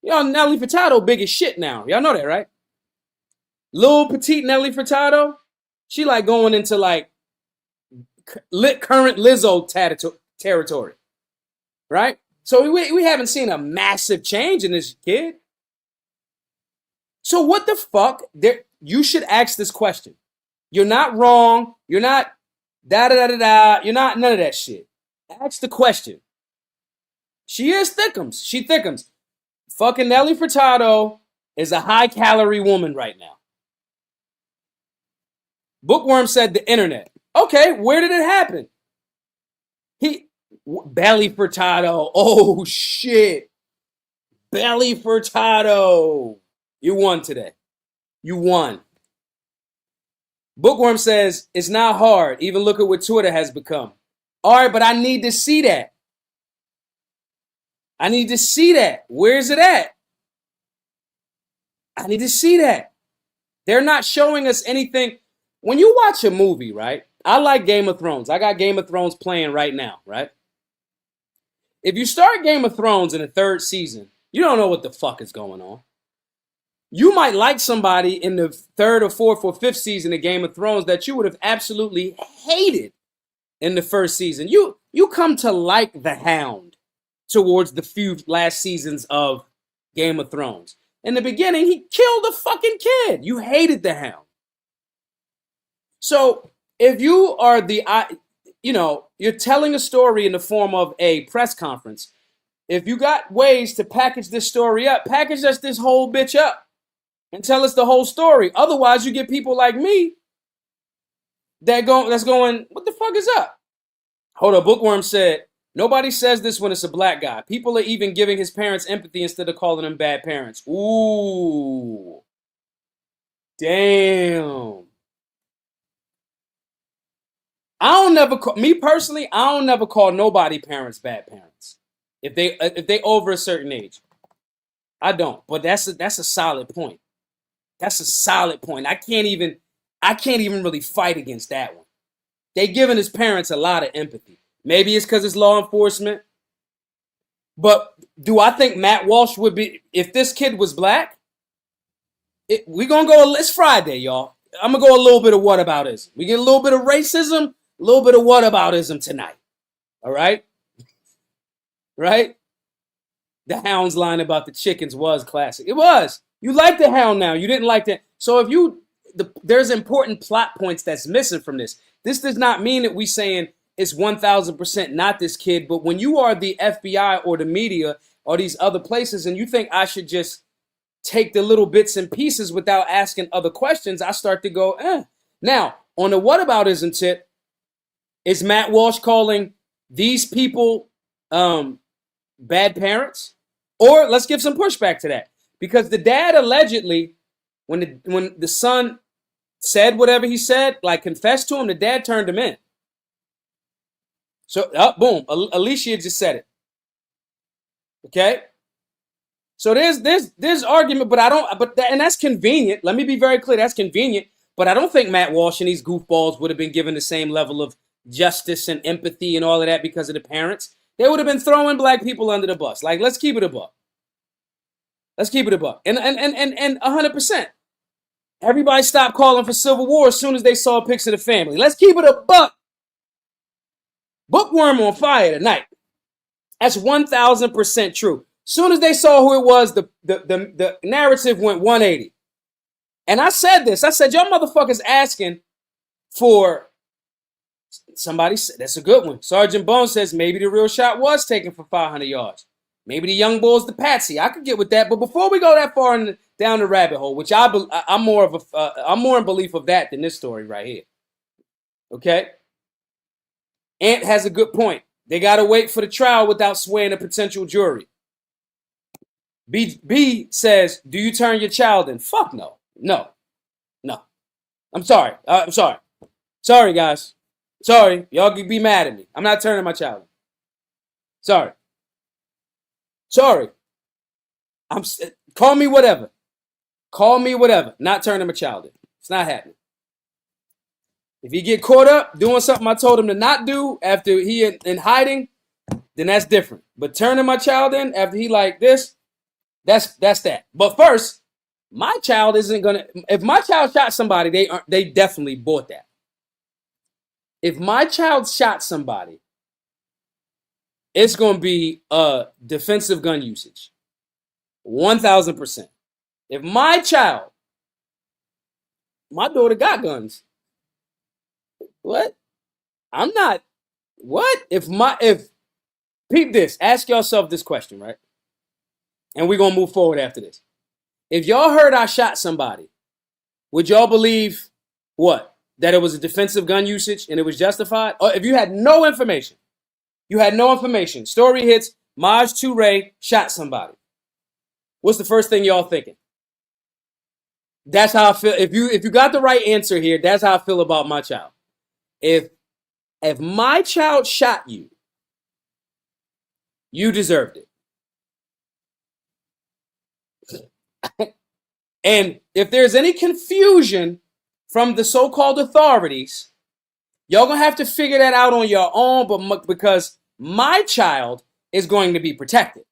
Nelly Furtado big as shit now. Y'all know that, right? Little petite Nelly Furtado. She like going into like current Lizzo territory, right? So we haven't seen a massive change in this kid. So what the fuck? You should ask this question. You're not wrong. You're not da-da-da-da-da. You're not none of that shit. Ask the question. She is thickums. She thickums. Fucking Nelly Furtado is a high-calorie woman right now. Bookworm said the internet. Okay, where did it happen? Belly Furtado. Oh, shit. Belly Furtado. You won today. You won. Bookworm says, it's not hard. Even look at what Twitter has become. All right, but I need to see that. I need to see that. Where's it at? I need to see that. They're not showing us anything. When you watch a movie, right? I like Game of Thrones. I got Game of Thrones playing right now, right? If you start Game of Thrones in the third season, you don't know what the fuck is going on. You might like somebody in the third or fourth or fifth season of Game of Thrones that you would have absolutely hated in the first season. You come to like the Hound towards the few last seasons of Game of Thrones. In the beginning, he killed a fucking kid. You hated the Hound. So if you are you're telling a story in the form of a press conference. If you got ways to package this story up, package us this whole bitch up and tell us the whole story. Otherwise, you get people like me that's going, what the fuck is up? Hold up, Bookworm said, nobody says this when it's a black guy. People are even giving his parents empathy instead of calling them bad parents. Ooh. Damn. I don't never call nobody parents bad parents. If they over a certain age. I don't. But that's a solid point. That's a solid point. I can't even really fight against that one. They giving his parents a lot of empathy. Maybe it's because it's law enforcement. But do I think Matt Walsh would be, if this kid was black? We're going to go, it's Friday, y'all. I'm going to go a little bit of whataboutism. We get a little bit of racism, a little bit of whataboutism tonight. All right? Right? The Hound's line about the chickens was classic. It was. You like the Hound now. You didn't like that. So there's important plot points that's missing from this. This does not mean that we saying it's 1,000% not this kid. But when you are the FBI or the media or these other places, and you think I should just take the little bits and pieces without asking other questions, I start to go, eh. Now, on the whataboutism tip, is Matt Walsh calling these people bad parents? Or let's give some pushback to that. Because the dad allegedly, when the son said whatever he said, like confessed to him, the dad turned him in. So, boom, Alicia just said it. Okay? So there's argument, but and that's convenient. Let me be very clear, that's convenient. But I don't think Matt Walsh and these goofballs would have been given the same level of justice and empathy and all of that because of the parents. They would have been throwing black people under the bus. Like, let's keep it a buck. Let's keep it a buck. And 100%. Everybody stopped calling for civil war as soon as they saw pics of the family. Let's keep it a buck. Bookworm on fire tonight. That's 1,000% true. Soon as they saw who it was, the narrative went 180. And I said this. I said, y'all motherfuckers asking for somebody. That's a good one. Sergeant Bones says maybe the real shot was taken for 500 yards. Maybe the young bull's the patsy. I could get with that. But before we go that far down the rabbit hole, which I'm more in belief of that than this story right here. Okay? Ant has a good point. They got to wait for the trial without swaying a potential jury. B says, do you turn your child in? Fuck no. No. I'm sorry. I'm sorry. Sorry, guys. Sorry. Y'all can be mad at me. I'm not turning my child in. Sorry. Call me whatever. Not turning my child in. It's not happening. If he get caught up doing something I told him to not do after he in hiding, then that's different. But turning my child in after he like this, that's that. But first, my child isn't gonna. If my child shot somebody, they definitely bought that. If my child shot somebody, it's gonna be defensive gun usage, 1,000%. If my daughter got guns. What? I'm not. What? If peep this, ask yourself this question, right? And we're gonna move forward after this. If y'all heard I shot somebody, would y'all believe what? That it was a defensive gun usage and it was justified? Or if you had no information, story hits, Maj Toure shot somebody. What's the first thing y'all thinking? That's how I feel. If you got the right answer here, that's how I feel about my child. If my child shot you, you deserved it. And if there's any confusion from the so-called authorities, y'all gonna have to figure that out on your own, but because my child is going to be protected.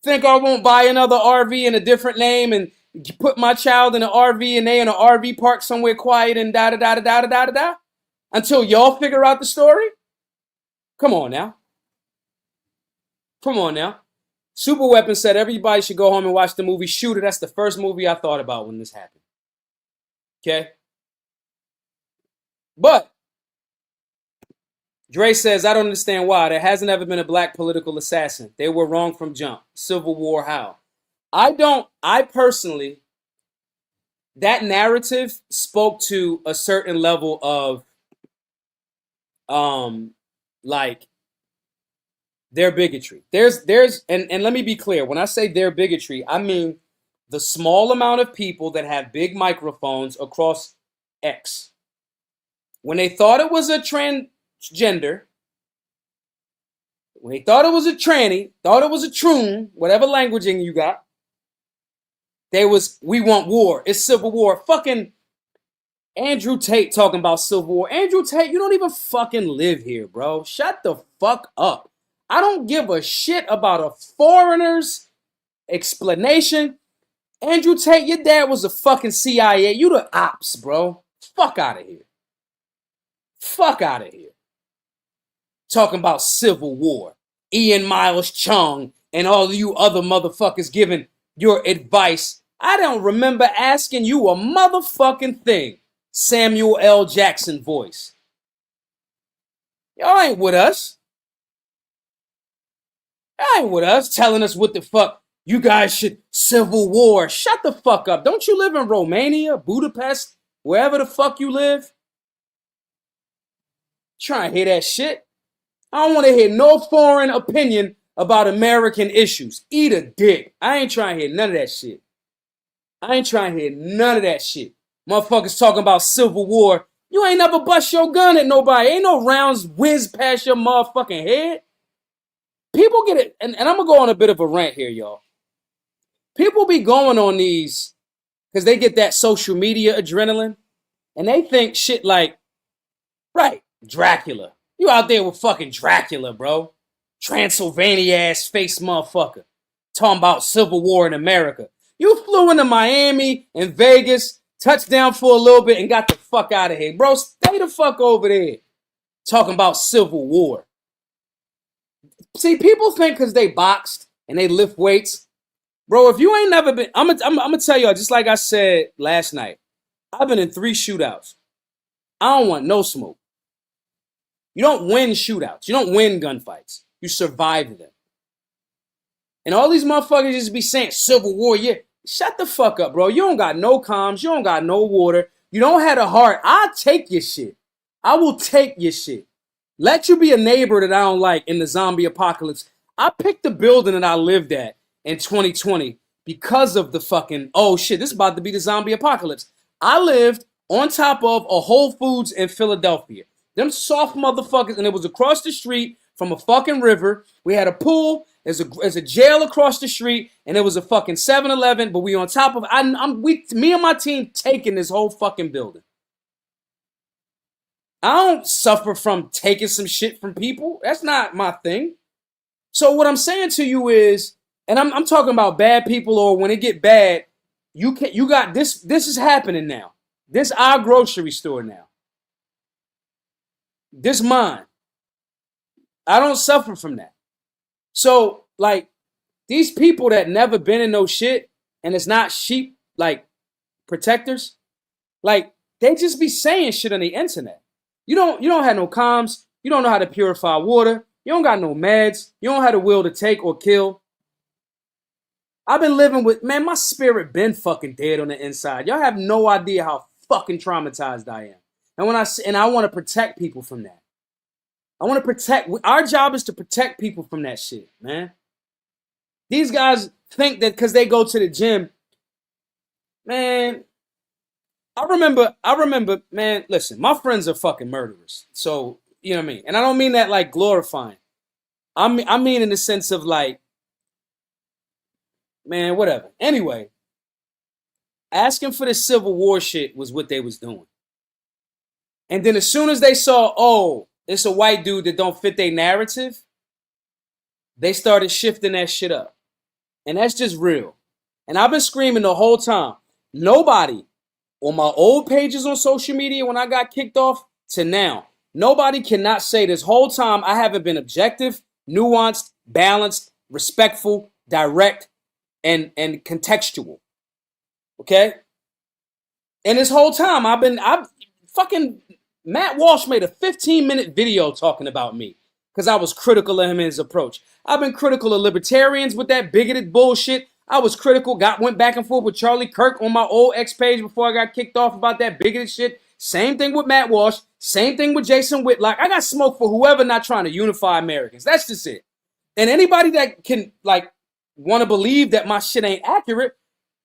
Think I won't buy another RV in a different name and put my child in an RV and they in an RV park somewhere quiet and da-da-da-da-da-da-da-da? Until y'all figure out the story? Come on now. Super Weapon said everybody should go home and watch the movie Shooter. That's the first movie I thought about when this happened. Okay? But Dre says, I don't understand why. There hasn't ever been a black political assassin. They were wrong from jump. Civil War, how? I personally, that narrative spoke to a certain level of, like, their bigotry. And let me be clear. When I say their bigotry, I mean the small amount of people that have big microphones across X. When they thought it was a transgender, when they thought it was a tranny, thought it was a troon, whatever languaging you got, we want war. It's civil war. Fucking Andrew Tate talking about civil war. Andrew Tate, you don't even fucking live here, bro. Shut the fuck up. I don't give a shit about a foreigner's explanation. Andrew Tate, your dad was a fucking CIA. You the ops, bro. Fuck out of here. Talking about civil war. Ian Miles Chung and all of you other motherfuckers giving your advice. I don't remember asking you a motherfucking thing. Samuel L. Jackson voice. Y'all ain't with us. That ain't with us telling us what the fuck you guys should civil war. Shut the fuck up. Don't you live in Romania, Budapest, wherever the fuck you live? Trying to hear that shit. I don't want to hear no foreign opinion about American issues. Eat a dick. I ain't trying to hear none of that shit. I ain't trying to hear none of that shit. Motherfuckers talking about civil war. You ain't never bust your gun at nobody. Ain't no rounds whiz past your motherfucking head. People get it, and I'm going to go on a bit of a rant here, y'all. People be going on these because they get that social media adrenaline, and they think shit like, right, Dracula. You out there with fucking Dracula, bro. Transylvania ass face motherfucker. Talking about civil war in America. You flew into Miami and Vegas, touched down for a little bit, and got the fuck out of here. Bro, stay the fuck over there. Talking about civil war. See, people think because they boxed and they lift weights. Bro, if you ain't never been, I'm gonna tell y'all, just like I said last night, I've been in 3 shootouts. I don't want no smoke. You don't win shootouts. You don't win gunfights. You survive them. And all these motherfuckers just be saying civil war. Yeah, shut the fuck up, bro. You don't got no comms. You don't got no water. You don't have a heart. I'll take your shit. I will take your shit. Let you be a neighbor that I don't like in the zombie apocalypse. I picked the building that I lived at in 2020 because of the fucking, oh shit, this is about to be the zombie apocalypse. I lived on top of a Whole Foods in Philadelphia. Them soft motherfuckers, and it was across the street from a fucking river. We had a pool. There's a jail across the street, and there was a fucking 7-Eleven. But we on top of me and my team taking this whole fucking building. I don't suffer from taking some shit from people. That's not my thing. So what I'm saying to you is, and I'm talking about bad people, or when it get bad, you got this. This is happening now. This our grocery store now. This mine. I don't suffer from that. So, like, these people that never been in no shit, and it's not sheep, like, protectors, like, they just be saying shit on the internet. You don't have no comms. You don't know how to purify water. You don't got no meds. You don't have the will to take or kill. I've been living with, man, my spirit been fucking dead on the inside. Y'all have no idea how fucking traumatized I am. And I want to protect people from that. I want to protect, our job is to protect people from that shit, man. These guys think that because they go to the gym, man, I remember, man, listen, my friends are fucking murderers. So, you know what I mean? And I don't mean that like glorifying. I mean in the sense of like, man, whatever. Anyway, asking for the Civil War shit was what they was doing. And then as soon as they saw, oh, it's a white dude that don't fit their narrative, they started shifting that shit up. And that's just real. And I've been screaming the whole time. Nobody on my old pages on social media when I got kicked off to now, nobody cannot say this whole time I haven't been objective, nuanced, balanced, respectful, direct, and contextual. Okay? And this whole time I've fucking Matt Walsh made a 15-minute video talking about me because I was critical of him and his approach. I've been critical of libertarians with that bigoted bullshit. I was critical, went back and forth with Charlie Kirk on my old X page before I got kicked off about that bigoted shit. Same thing with Matt Walsh. Same thing with Jason Whitlock. I got smoke for whoever not trying to unify Americans. That's just it. And anybody that can like want to believe that my shit ain't accurate,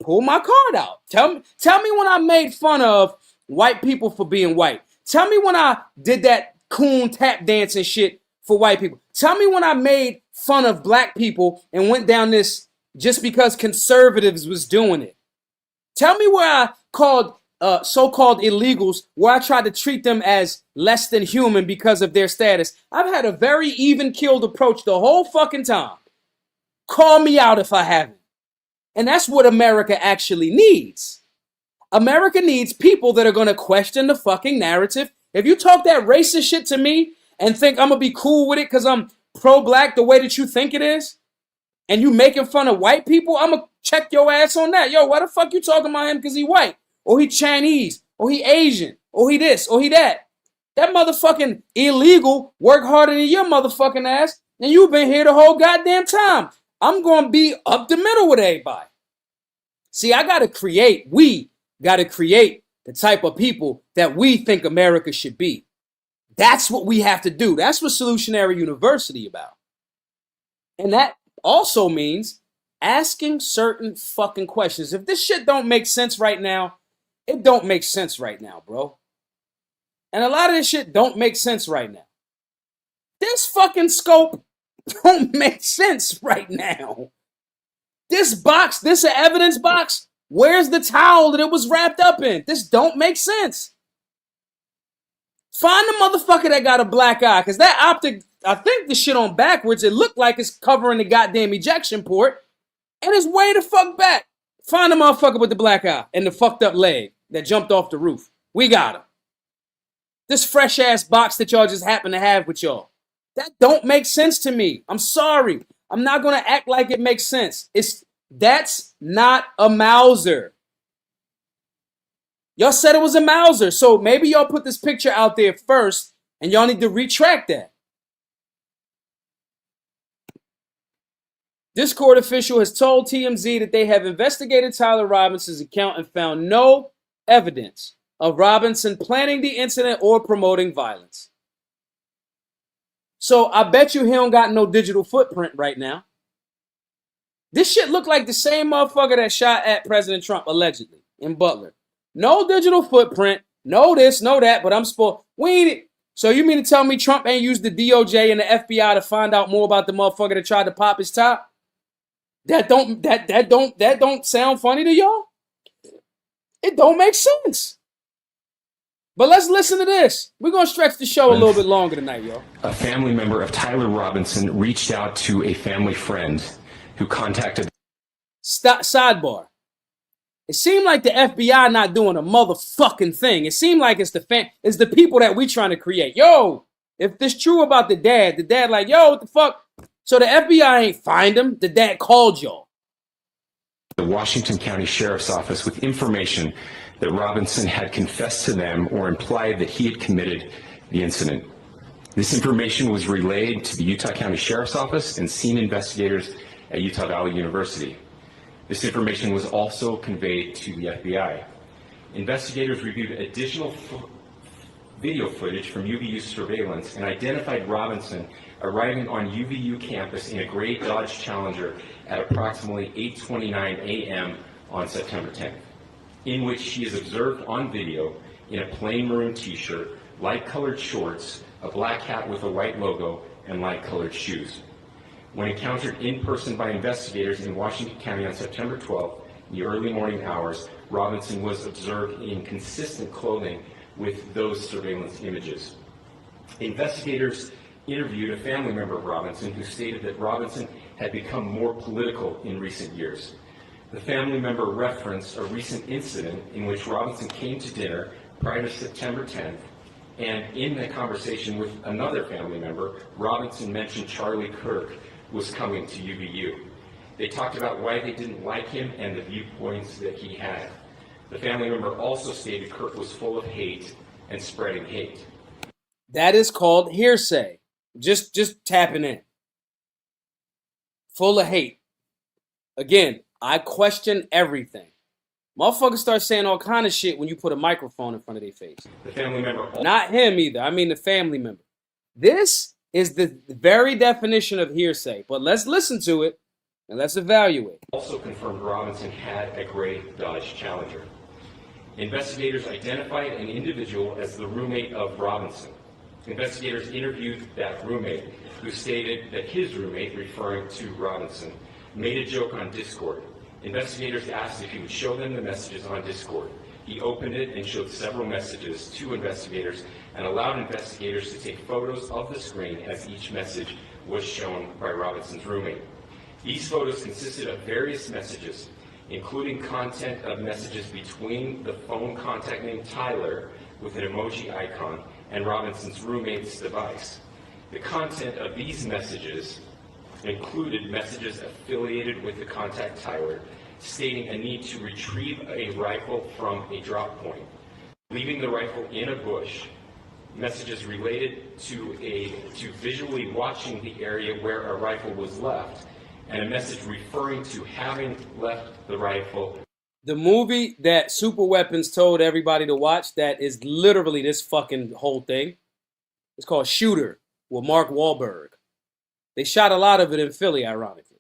pull my card out. Tell me when I made fun of white people for being white. Tell me when I did that coon tap dancing shit for white people. Tell me when I made fun of black people and went down this just because conservatives was doing it. Tell me where I called so-called illegals, where I tried to treat them as less than human because of their status. I've had a very even-keeled approach the whole fucking time. Call me out if I haven't. And that's what America actually needs. America needs people that are going to question the fucking narrative. If you talk that racist shit to me and think I'm going to be cool with it because I'm pro-black the way that you think it is, and you making fun of white people, I'm going to check your ass on that. Yo, why the fuck you talking about him because he white? Or he Chinese? Or he Asian? Or he this? Or he that? That motherfucking illegal work harder than your motherfucking ass. And you've been here the whole goddamn time. I'm going to be up the middle with everybody. See, we got to create the type of people that we think America should be. That's what we have to do. That's what Solutionary University about. And that also means asking certain fucking questions. If this shit don't make sense right now, it don't make sense right now, bro. And a lot of this shit don't make sense right now. This fucking scope don't make sense right now. This box, this evidence box, where's the towel that it was wrapped up in? This don't make sense. Find the motherfucker that got a black eye, because that optic, I think the shit on backwards, it looked like it's covering the goddamn ejection port, and it's way the fuck back. Find the motherfucker with the black eye and the fucked up leg that jumped off the roof. We got him. This fresh ass box that y'all just happen to have with y'all. That don't make sense to me. I'm sorry. I'm not going to act like it makes sense. That's not a Mauser. Y'all said it was a Mauser, so maybe y'all put this picture out there first, and y'all need to retract that. This court official has told TMZ that they have investigated Tyler Robinson's account and found no evidence of Robinson planning the incident or promoting violence. So I bet you he don't got no digital footprint right now. This shit look like the same motherfucker that shot at President Trump, allegedly, in Butler. No digital footprint, no this, no that, but I'm spoiled. So you mean to tell me Trump ain't used the DOJ and the FBI to find out more about the motherfucker that tried to pop his top? That don't sound funny to y'all? It don't make sense. But let's listen to this. We're going to stretch the show a little bit longer tonight, y'all. A family member of Tyler Robinson reached out to a family friend who contacted... Sidebar. It seemed like the FBI not doing a motherfucking thing. It seemed like it's the people that we trying to create. Yo, if this true about the dad like, yo, what the fuck? So the FBI ain't find him. The dad called y'all. The Washington County Sheriff's Office with information that Robinson had confessed to them or implied that he had committed the incident. This information was relayed to the Utah County Sheriff's Office and scene investigators at Utah Valley University. This information was also conveyed to the FBI. Investigators reviewed additional video footage from UVU surveillance and identified Robinson arriving on UVU campus in a gray Dodge Challenger at approximately 8:29 a.m. on September 10th, in which she is observed on video in a plain maroon t-shirt, light-colored shorts, a black hat with a white logo, and light-colored shoes. When encountered in person by investigators in Washington County on September 12th, in the early morning hours, Robinson was observed in consistent clothing with those surveillance images. Investigators interviewed a family member of Robinson who stated that Robinson had become more political in recent years. The family member referenced a recent incident in which Robinson came to dinner prior to September 10th, and in the conversation with another family member, Robinson mentioned Charlie Kirk was coming to UVU. They talked about why they didn't like him and the viewpoints that he had. The family member also stated Kirk was full of hate and spreading hate. That is called hearsay. Just tapping in. Full of hate. Again, I question everything. Motherfuckers start saying all kind of shit when you put a microphone in front of their face. The family member... Not him either. I mean the family member. This is the very definition of hearsay. But let's listen to it and let's evaluate. Also confirmed Robinson had a gray Dodge Challenger. Investigators identified an individual as the roommate of Robinson. Investigators interviewed that roommate, who stated that his roommate, referring to Robinson, made a joke on Discord. Investigators asked if he would show them the messages on Discord. He opened it and showed several messages to investigators and allowed investigators to take photos of the screen as each message was shown by Robinson's roommate. These photos consisted of various messages, including content of messages between the phone contact name Tyler with an emoji icon and Robinson's roommate's device. The content of these messages included messages affiliated with the contact Tyler, stating a need to retrieve a rifle from a drop point, leaving the rifle in a bush, messages related to visually watching the area where a rifle was left, and a message referring to having left the rifle. The movie that Super Weapons told everybody to watch, that is literally this fucking whole thing. It's called Shooter with Mark Wahlberg. They shot a lot of it in Philly, ironically.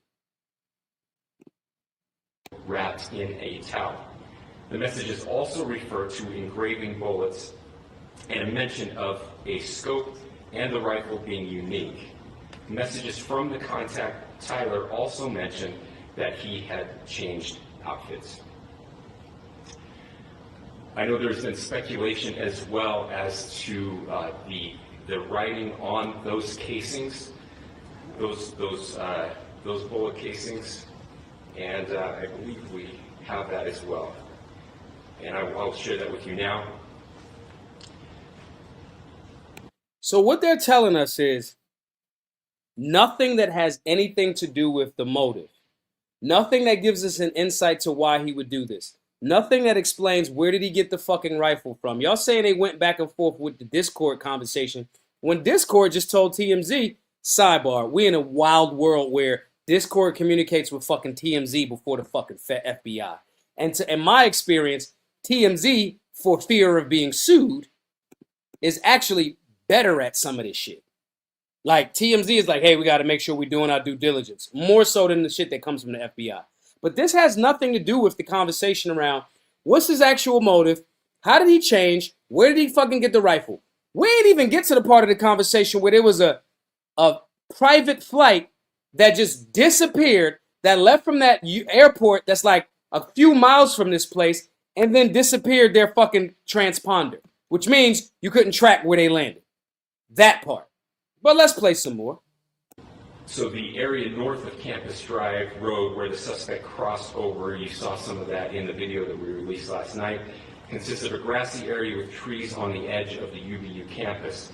Wrapped in a towel. The messages also refer to engraving bullets and a mention of a scope and the rifle being unique. Messages from the contact, Tyler, also mentioned that he had changed outfits. I know there's been speculation as well as to the writing on those casings, those bullet casings, and I believe we have that as well. And I'll share that with you now. So what they're telling us is nothing that has anything to do with the motive. Nothing that gives us an insight to why he would do this. Nothing that explains where did he get the fucking rifle from. Y'all saying they went back and forth with the Discord conversation when Discord just told TMZ, sidebar, we in a wild world where Discord communicates with fucking TMZ before the fucking FBI. And in my experience, TMZ, for fear of being sued, is actually better at some of this shit. Like, TMZ is like, hey, we got to make sure we're doing our due diligence. More so than the shit that comes from the FBI. But this has nothing to do with the conversation around what's his actual motive, how did he change, where did he fucking get the rifle? We ain't even get to the part of the conversation where there was a private flight that just disappeared, that left from that airport that's like a few miles from this place, and then disappeared their fucking transponder, which means you couldn't track where they landed. That part. But let's play some more. So the area north of Campus Drive Road where the suspect crossed over, you saw some of that in the video that we released last night, consists of a grassy area with trees on the edge of the UVU campus.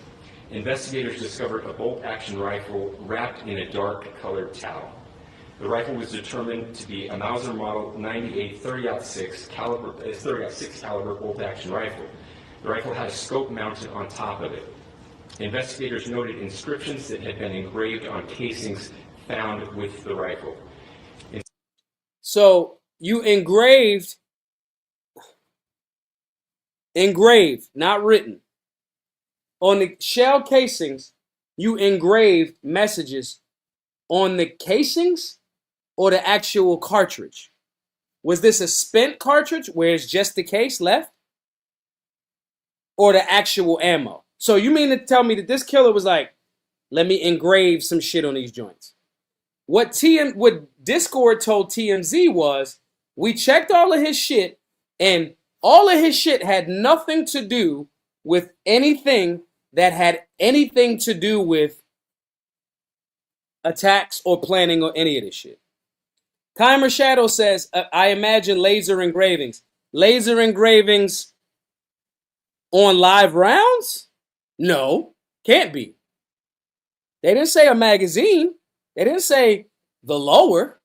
Investigators discovered a bolt-action rifle wrapped in a dark-colored towel. The rifle was determined to be a Mauser Model 98 30-06 caliber bolt-action rifle. The rifle had a scope mounted on top of it. Investigators noted inscriptions that had been engraved on casings found with the rifle. So you engraved, not written. On the shell casings, you engraved messages on the casings or the actual cartridge? Was this a spent cartridge where it's just the case left? Or the actual ammo? So you mean to tell me that this killer was like, let me engrave some shit on these joints? What Discord told TMZ was, we checked all of his shit, and all of his shit had nothing to do with anything that had anything to do with attacks or planning or any of this shit. Kymer Shadow says, I imagine laser engravings. Laser engravings on live rounds? No, can't be. They didn't say a magazine. They didn't say the lower.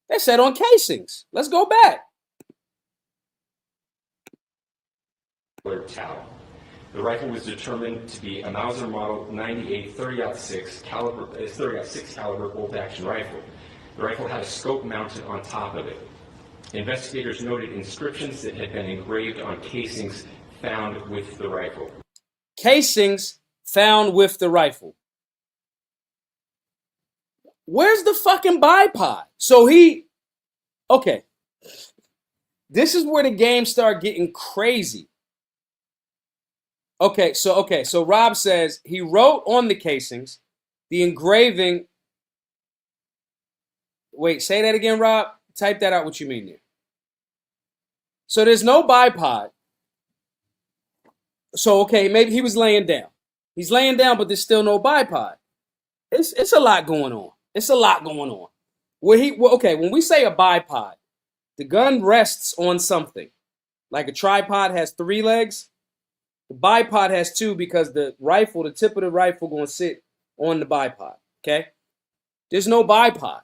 They said on casings. Let's go back. Towel. The rifle was determined to be a Mauser Model 98 30-06 caliber bolt-action rifle. The rifle had a scope mounted on top of it. Investigators noted inscriptions that had been engraved on casings found with the rifle. Casings found with the rifle. Where's the fucking bipod? So okay. This is where the game started getting crazy. Okay, so Rob says he wrote on the casings, the engraving. Wait, say that again, Rob. Type that out what you mean there. So there's no bipod. So, okay, maybe he was laying down. He's laying down, but there's still no bipod. It's a lot going on. It's a lot going on. Okay, when we say a bipod, the gun rests on something. Like a tripod has 3 legs. The bipod has 2 because the tip of the rifle going to sit on the bipod, okay? There's no bipod.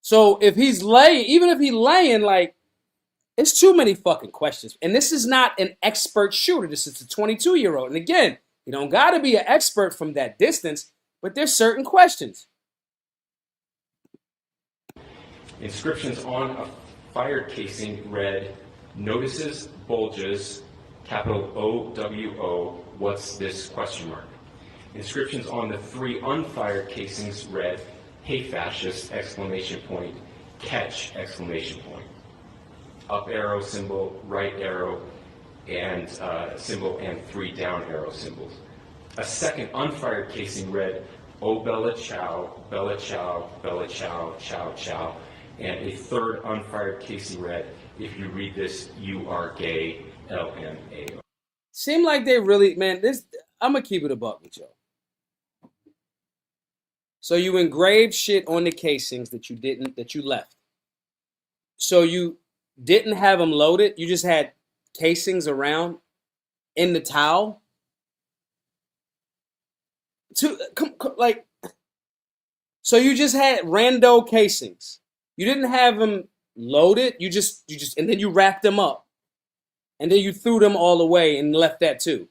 So if he's laying, even if he's laying, like, it's too many fucking questions. And this is not an expert shooter. This is a 22-year-old. And again, You don't got to be an expert from that distance, but there's certain questions. Inscriptions on a fire casing read, "Notices bulges, capital O-W-O, what's this, question mark." Inscriptions on the 3 unfired casings read, "Hey fascist, exclamation point, catch, exclamation point." Up arrow symbol, right arrow and symbol, and 3 down arrow symbols. A second unfired casing read, "Oh Bella Chow, Bella Chow, Bella Chow, Chow Chow." And a third unfired casing read, "If you read this, you are gay, LMAO." Seem like they really, man, this, I'm going to keep it a buck with y'all. So you engraved shit on the casings that you left. So you didn't have them loaded. You just had casings around in the towel. So you just had rando casings. You didn't have them loaded. You just, and then you wrapped them up. And then you threw them all away and left that too.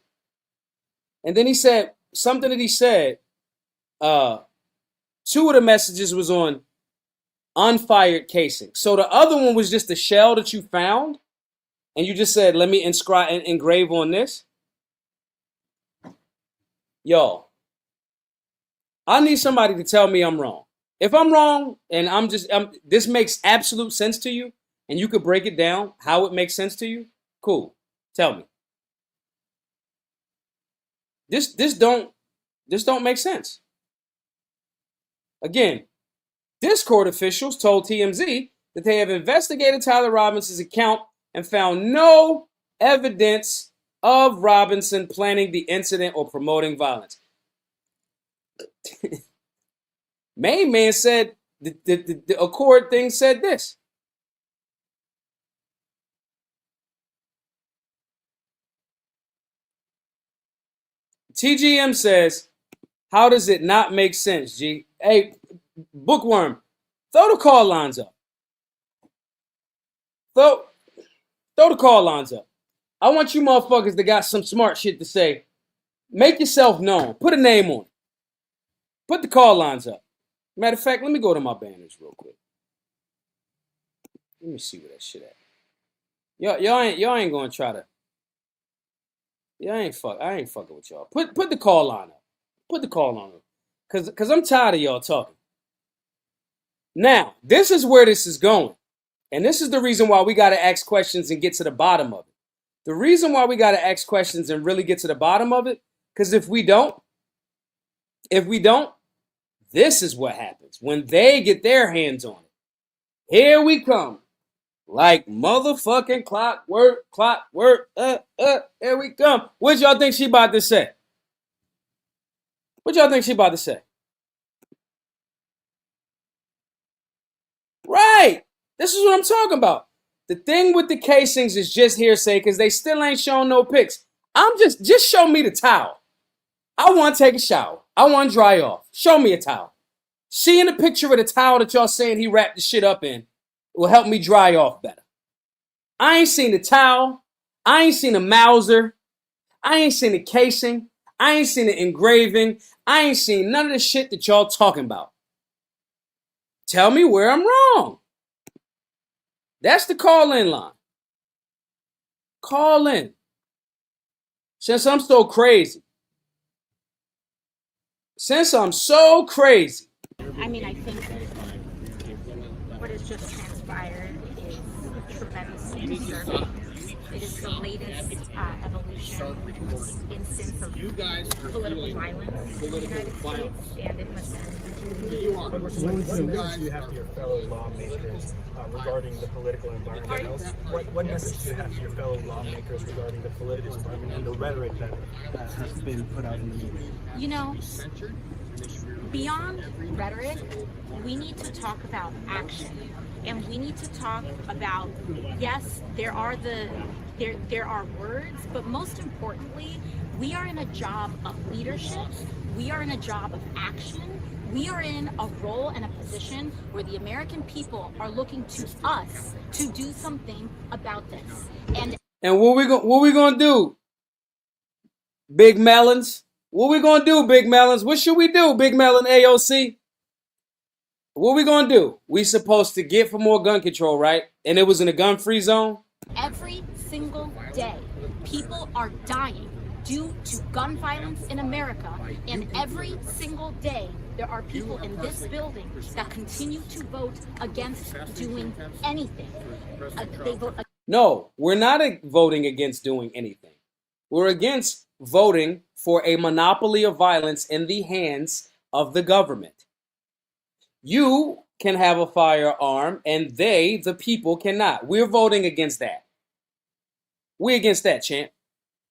And then he said, something that he said, 2 of the messages was on unfired casing. So the other one was just the shell that you found, and you just said, let me engrave on this. Yo, I need somebody to tell me I'm wrong. If I'm wrong and this makes absolute sense to you, and you could break it down how it makes sense to you, cool. Tell me. This don't make sense. Again, Discord officials told TMZ that they have investigated Tyler Robinson's account and found no evidence of Robinson planning the incident or promoting violence. Main man said the Accord thing said this. TGM says, how does it not make sense, G? Hey, Bookworm, throw the call lines up. Throw the call lines up. I want you motherfuckers that got some smart shit to say. Make yourself known. Put a name on it. Put the call lines up. Matter of fact, let me go to my banners real quick. Let me see where that shit at. Y'all ain't gonna try to. I ain't fucking with y'all. Put the call line up. Put the call line up. Cause I'm tired of y'all talking. Now, this is where this is going. And this is the reason why we gotta ask questions and get to the bottom of it. The reason why we gotta ask questions and really get to the bottom of it, because if we don't, this is what happens when they get their hands on it. Here we come. Like motherfucking clockwork. Here we come. What y'all think she about to say? What y'all think she about to say? Right. This is what I'm talking about. The thing with the casings is just hearsay because they still ain't showing no pics. I'm just show me the towel. I want to take a shower. I want to dry off. Show me a towel. Seeing a picture of the towel that y'all saying he wrapped the shit up in will help me dry off better. I ain't seen the towel. I ain't seen a Mauser. I ain't seen the casing. I ain't seen the engraving. I ain't seen none of the shit that y'all talking about. Tell me where I'm wrong. That's the call-in line. Call in. Since I'm so crazy. I mean, I think what has just transpired is tremendously disturbing. It is the latest evolution instance of political violence in the United States, and it must end. What message do you have to your fellow lawmakers regarding the political environment? What message do you have to your fellow lawmakers regarding the political environment and the rhetoric that has been put out in the media? You know, beyond rhetoric, we need to talk about action. And we need to talk about, yes, there are words, but most importantly, we are in a job of leadership. We are in a job of action. We are in a role and a position where the American people are looking to us to do something about this. And what we gonna do? Big Melons. What we gonna do, Big Melons? What should we do, Big Melon AOC? What we gonna do? We supposed to get for more gun control, right? And it was in a gun-free zone? Every single day, people are dying due to gun violence in America, and every single day, there are people in this building that continue to vote against doing anything. They vote. No, we're not voting against doing anything. We're against voting for a monopoly of violence in the hands of the government. You can have a firearm, and they, the people, cannot. We're voting against that. We against that, champ.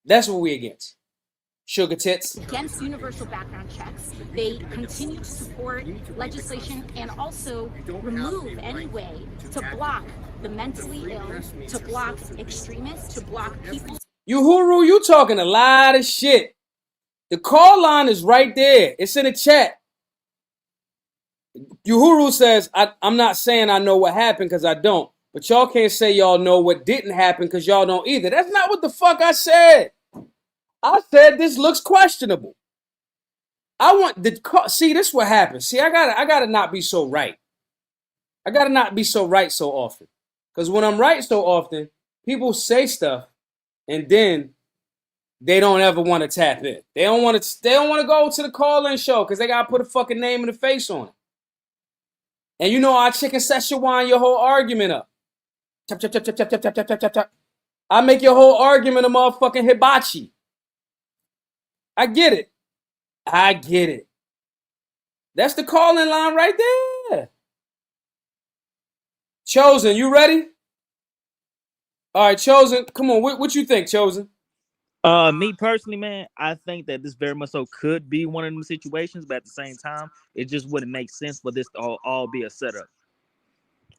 That's what we against. Sugar tits. Against universal background checks. They continue to support legislation and also remove any way to block the mentally ill, to block extremists, to block people. Uhuru, you talking a lot of shit. The call line is right there. It's in the chat. Uhuru says, I'm not saying I know what happened because I don't. But y'all can't say y'all know what didn't happen because y'all don't either. That's not what the fuck I said. I said this looks questionable. I want the see. This is what happens. See, I gotta not be so right. I gotta not be so right so often. Because when I'm right so often, people say stuff, and then they don't ever want to tap in. They don't want to. They don't want to go to the call-in show because they gotta put a fucking name and a face on it. And you know, I chicken Szechuan your whole argument up. Tap tap tap tap tap tap tap tap tap tap. I make your whole argument a motherfucking hibachi. I get it. I get it. That's the call-in line right there. Chosen, you ready? All right, Chosen, come on. What you think, Chosen? Me personally, man, I think that this very much so could be one of them situations, but at the same time, it just wouldn't make sense for this to all be a setup.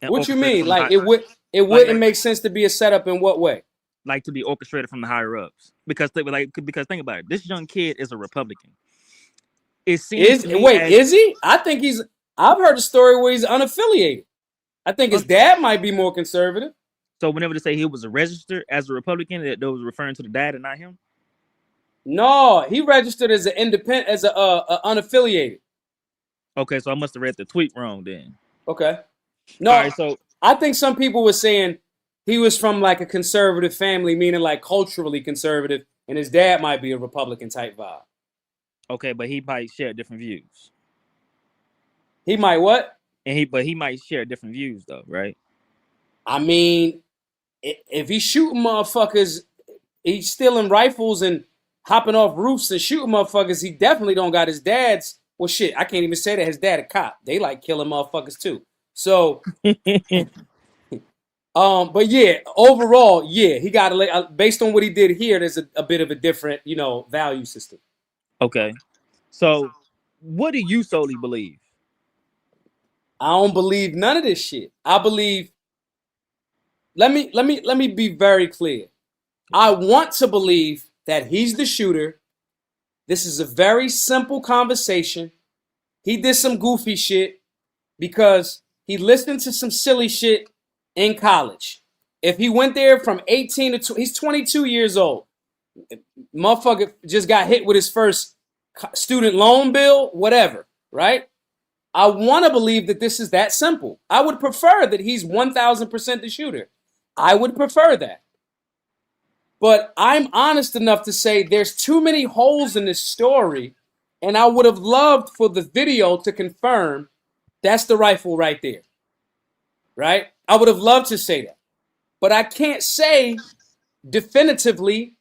And What you mean? orchestrated from Like the it wouldn't make sense to be a setup in what way? like to be orchestrated from the higher ups. Because think about it. This young kid is a Republican. It seems Is he? I think he's. I've heard a story where he's unaffiliated. I think his dad might be more conservative. So whenever they say he was a registered as a Republican, that was referring to the dad and not him. No, he registered as an independent, as a unaffiliated. Okay, so I must have read the tweet wrong then. Okay. No, All right, so I think some people were saying he was from like a conservative family, meaning like culturally conservative, and his dad might be a Republican type vibe. okay, but he might share different views. He might what? But he might share different views though, right? I mean, if he's shooting motherfuckers, he's stealing rifles and hopping off roofs and shooting motherfuckers, he definitely don't got his dad's. Well, shit, I can't even say that his dad a cop. They like killing motherfuckers too. So, but yeah, overall, yeah, he got to based on what he did here. There's a bit of a different, value system. Okay, so what do you solely believe? I don't believe none of this shit. I believe. Let me be very clear. I want to believe that he's the shooter. This is a very simple conversation. He did some goofy shit because he listened to some silly shit in college. If he went there from 18 to he's 22 years old. Motherfucker just got hit with his first student loan bill, whatever, right? I want to believe that this is that simple. I would prefer that he's 1,000% the shooter. I would prefer that. But I'm honest enough to say there's too many holes in this story, and I would have loved for the video to confirm that's the rifle right there. Right? I would have loved to say that. But I can't say definitively,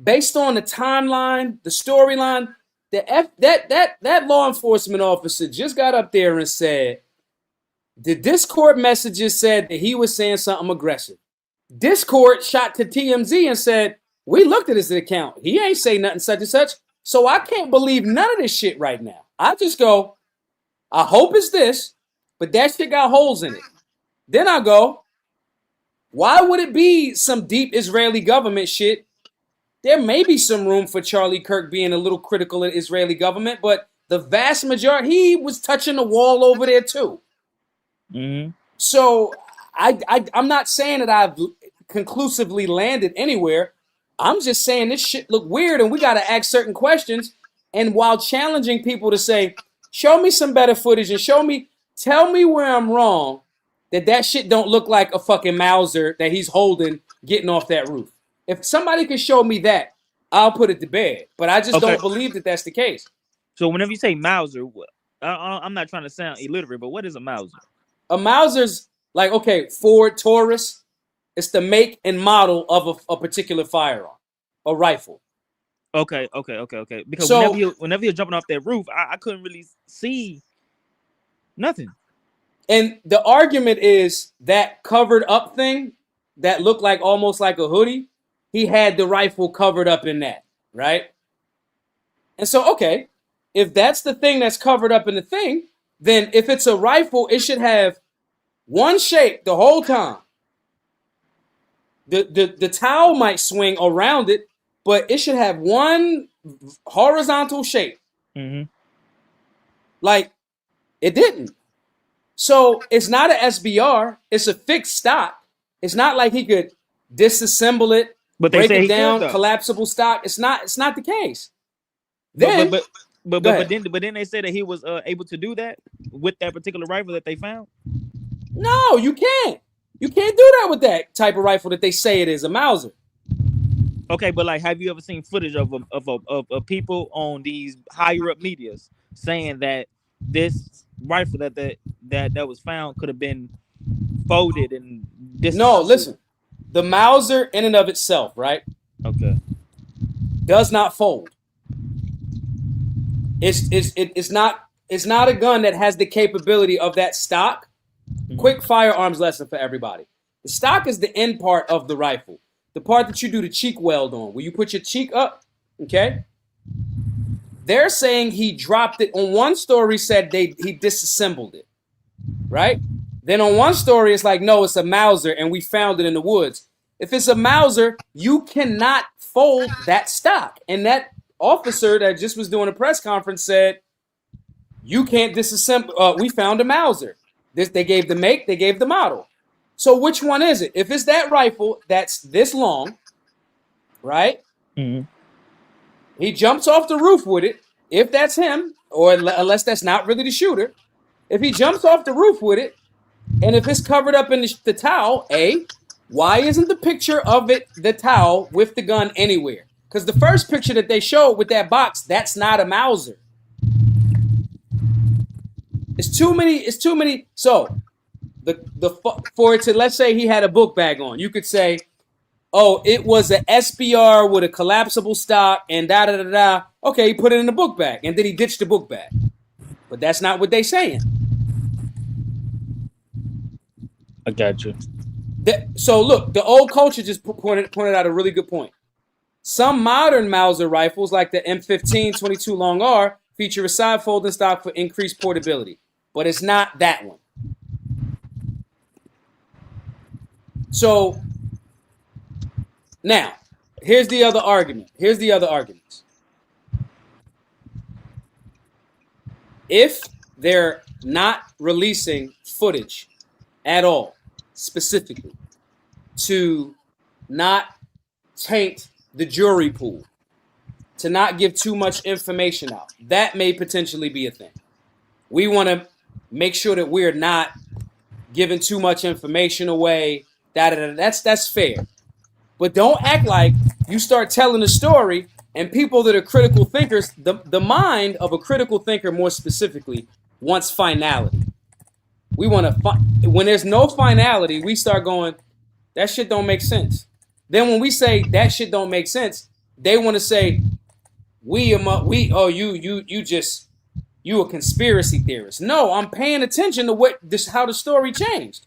based on the timeline, the storyline, that law enforcement officer just got up there and said, the Discord messages said that he was saying something aggressive. Discord shot to TMZ and said, we looked at his account. He ain't say nothing such and such. So I can't believe none of this shit right now. I just go, I hope it's this, but that shit got holes in it. Then I go, why would it be some deep Israeli government shit? There may be some room for Charlie Kirk being a little critical of the Israeli government, but the vast majority, he was touching the wall over there too. Mm-hmm. So I'm not saying that I've conclusively landed anywhere. I'm just saying this shit look weird and we got to ask certain questions. And while challenging people to say, show me some better footage and tell me where I'm wrong, that shit don't look like a fucking Mauser that he's holding getting off that roof. If somebody can show me that, I'll put it to bed. But I just don't believe that that's the case. So whenever you say Mauser, I'm not trying to sound illiterate, but what is a Mauser? A Mauser's like, okay, Ford Taurus. It's the make and model of a particular firearm, a rifle. Okay. Because so, whenever you're jumping off that roof, I couldn't really see nothing. And the argument is that covered up thing that looked like almost like a hoodie, he had the rifle covered up in that, right? And so, okay, if that's the thing that's covered up in the thing, then if it's a rifle, it should have one shape the whole time. The towel might swing around it, but it should have one horizontal shape. Mm-hmm. Like, it didn't. So it's not an SBR. It's a fixed stock. It's not like he could disassemble it, but break it down, collapsible stock. It's not the case. Then, but then they said that he was able to do that with that particular rifle that they found. No, you can't. You can't do that with that type of rifle that they say it is, a Mauser. Okay, but like, have you ever seen footage of people on these higher up medias saying that this rifle that was found could have been folded and No, listen. The Mauser in and of itself, right? Okay. Does not fold. It's not a gun that has the capability of that stock. Quick firearms lesson for everybody. The stock is the end part of the rifle. The part that you do the cheek weld on, where you put your cheek up, okay? They're saying he dropped it. On one story said he disassembled it, right? Then on one story, it's like, no, it's a Mauser, and we found it in the woods. If it's a Mauser, you cannot fold that stock. And that officer that just was doing a press conference said, you can't disassemble. We found a Mauser. They gave the make, they gave the model. So which one is it? If it's that rifle that's this long, right? Mm-hmm. He jumps off the roof with it, if that's him, or unless that's not really the shooter. If he jumps off the roof with it, and if it's covered up in the towel, why isn't the picture of it, the towel, with the gun anywhere? Because the first picture that they showed with that box, that's not a Mauser. It's too many. So for it to, let's say he had a book bag on, you could say, oh, it was an SBR with a collapsible stock and da-da-da-da. Okay, he put it in the book bag, and then he ditched the book bag. But that's not what they're saying. I got you. So look, the old culture just pointed out a really good point. Some modern Mauser rifles, like the M15 22 Long R, feature a side folding stock for increased portability. But it's not that one. So now, here's the other argument. Here's the other arguments. If they're not releasing footage at all, specifically, to not taint the jury pool, to not give too much information out, that may potentially be a thing. We want to make sure that we're not giving too much information away. That's fair. But don't act like you start telling a story and people that are critical thinkers, the mind of a critical thinker more specifically wants finality. We want to when there's no finality, we start going, that shit don't make sense. Then when we say that shit don't make sense, they want to say you a conspiracy theorist. No, I'm paying attention to how the story changed.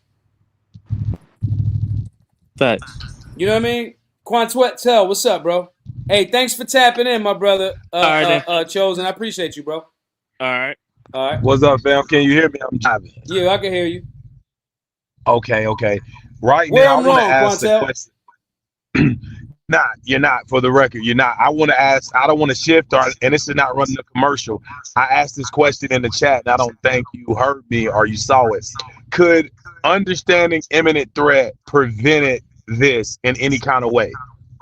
Facts. You know what I mean? Quantuet, what's up, bro? Hey, thanks for tapping in, my brother. Chosen, I appreciate you, bro. All right. What's up, fam? Can you hear me? I'm driving. Yeah, I can hear you. Okay. Right Where now, I'm I want to wrong, ask the Quantel? question. You're not. For the record, you're not. I want to ask. I don't want to shift, and this is not running a commercial. I asked this question in the chat, and I don't think you heard me or you saw it. Could understanding imminent threat prevent this in any kind of way?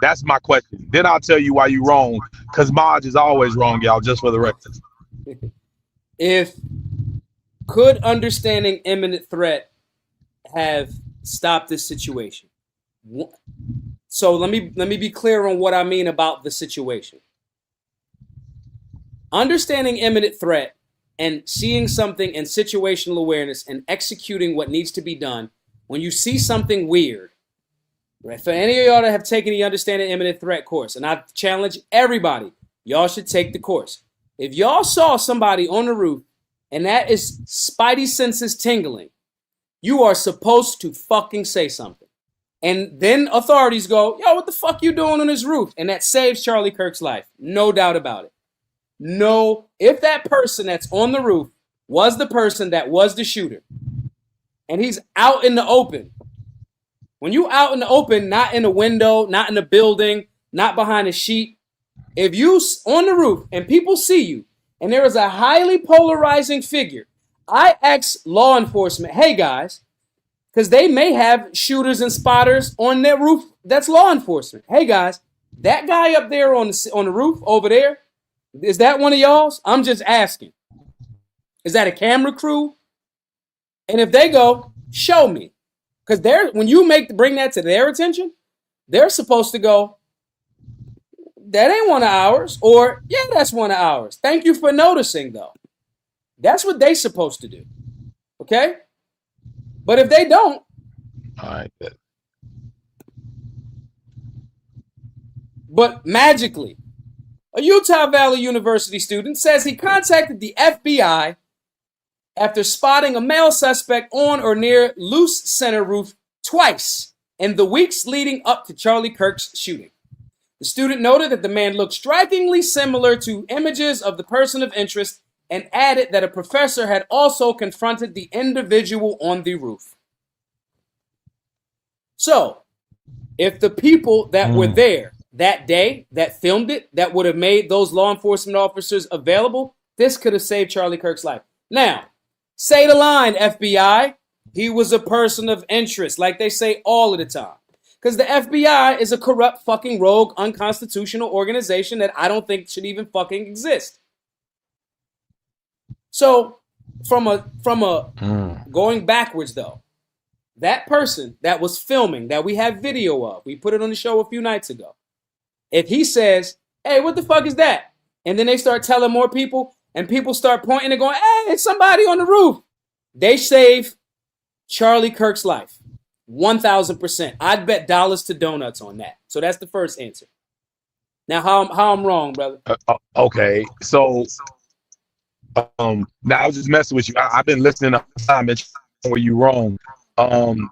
That's my question. Then I'll tell you why you wrong, because Maj is always wrong, y'all, just for the record. If could understanding imminent threat have stopped this situation? So let me be clear on what I mean about the situation. Understanding imminent threat and seeing something in situational awareness and executing what needs to be done when you see something weird, right? For any of y'all that have taken the Understanding Imminent Threat course, and I challenge everybody, y'all should take the course. If y'all saw somebody on the roof and that is spidey senses tingling, you are supposed to fucking say something. And then authorities go, yo, what the fuck you doing on this roof? And that saves Charlie Kirk's life. No doubt about it. No, if that person that's on the roof was the person that was the shooter, and he's out in the open, when you out in the open, not in a window, not in a building, not behind a sheet, if you on the roof and people see you, and there is a highly polarizing figure, I ask law enforcement, hey guys, because they may have shooters and spotters on their roof. That's law enforcement. Hey guys, that guy up there on the roof over there, is that one of y'all's? I'm just asking. Is that a camera crew? And if they go, show me. Because when you bring that to their attention, they're supposed to go, that ain't one of ours. Or, yeah, that's one of ours. Thank you for noticing, though. That's what they're supposed to do. Okay? But if they don't. All right. But magically, a Utah Valley University student says he contacted the FBI after spotting a male suspect on or near Luce Center roof twice in the weeks leading up to Charlie Kirk's shooting. The student noted that the man looked strikingly similar to images of the person of interest and added that a professor had also confronted the individual on the roof. So, if the people that were there that day that filmed it, that would have made those law enforcement officers available, this could have saved Charlie Kirk's life. Now, say the line, FBI. He was a person of interest, like they say all of the time. Because the FBI is a corrupt, fucking rogue, unconstitutional organization that I don't think should even fucking exist. So, from a going backwards though, that person that was filming, that we have video of, we put it on the show a few nights ago. If he says, hey, what the fuck is that? And then they start telling more people, and people start pointing and going, hey, it's somebody on the roof. They save Charlie Kirk's life. 1,000%. I'd bet dollars to donuts on that. So that's the first answer. Now, how I'm wrong, brother? Okay. So, now I was just messing with you. I've been listening all the time and where you wrong.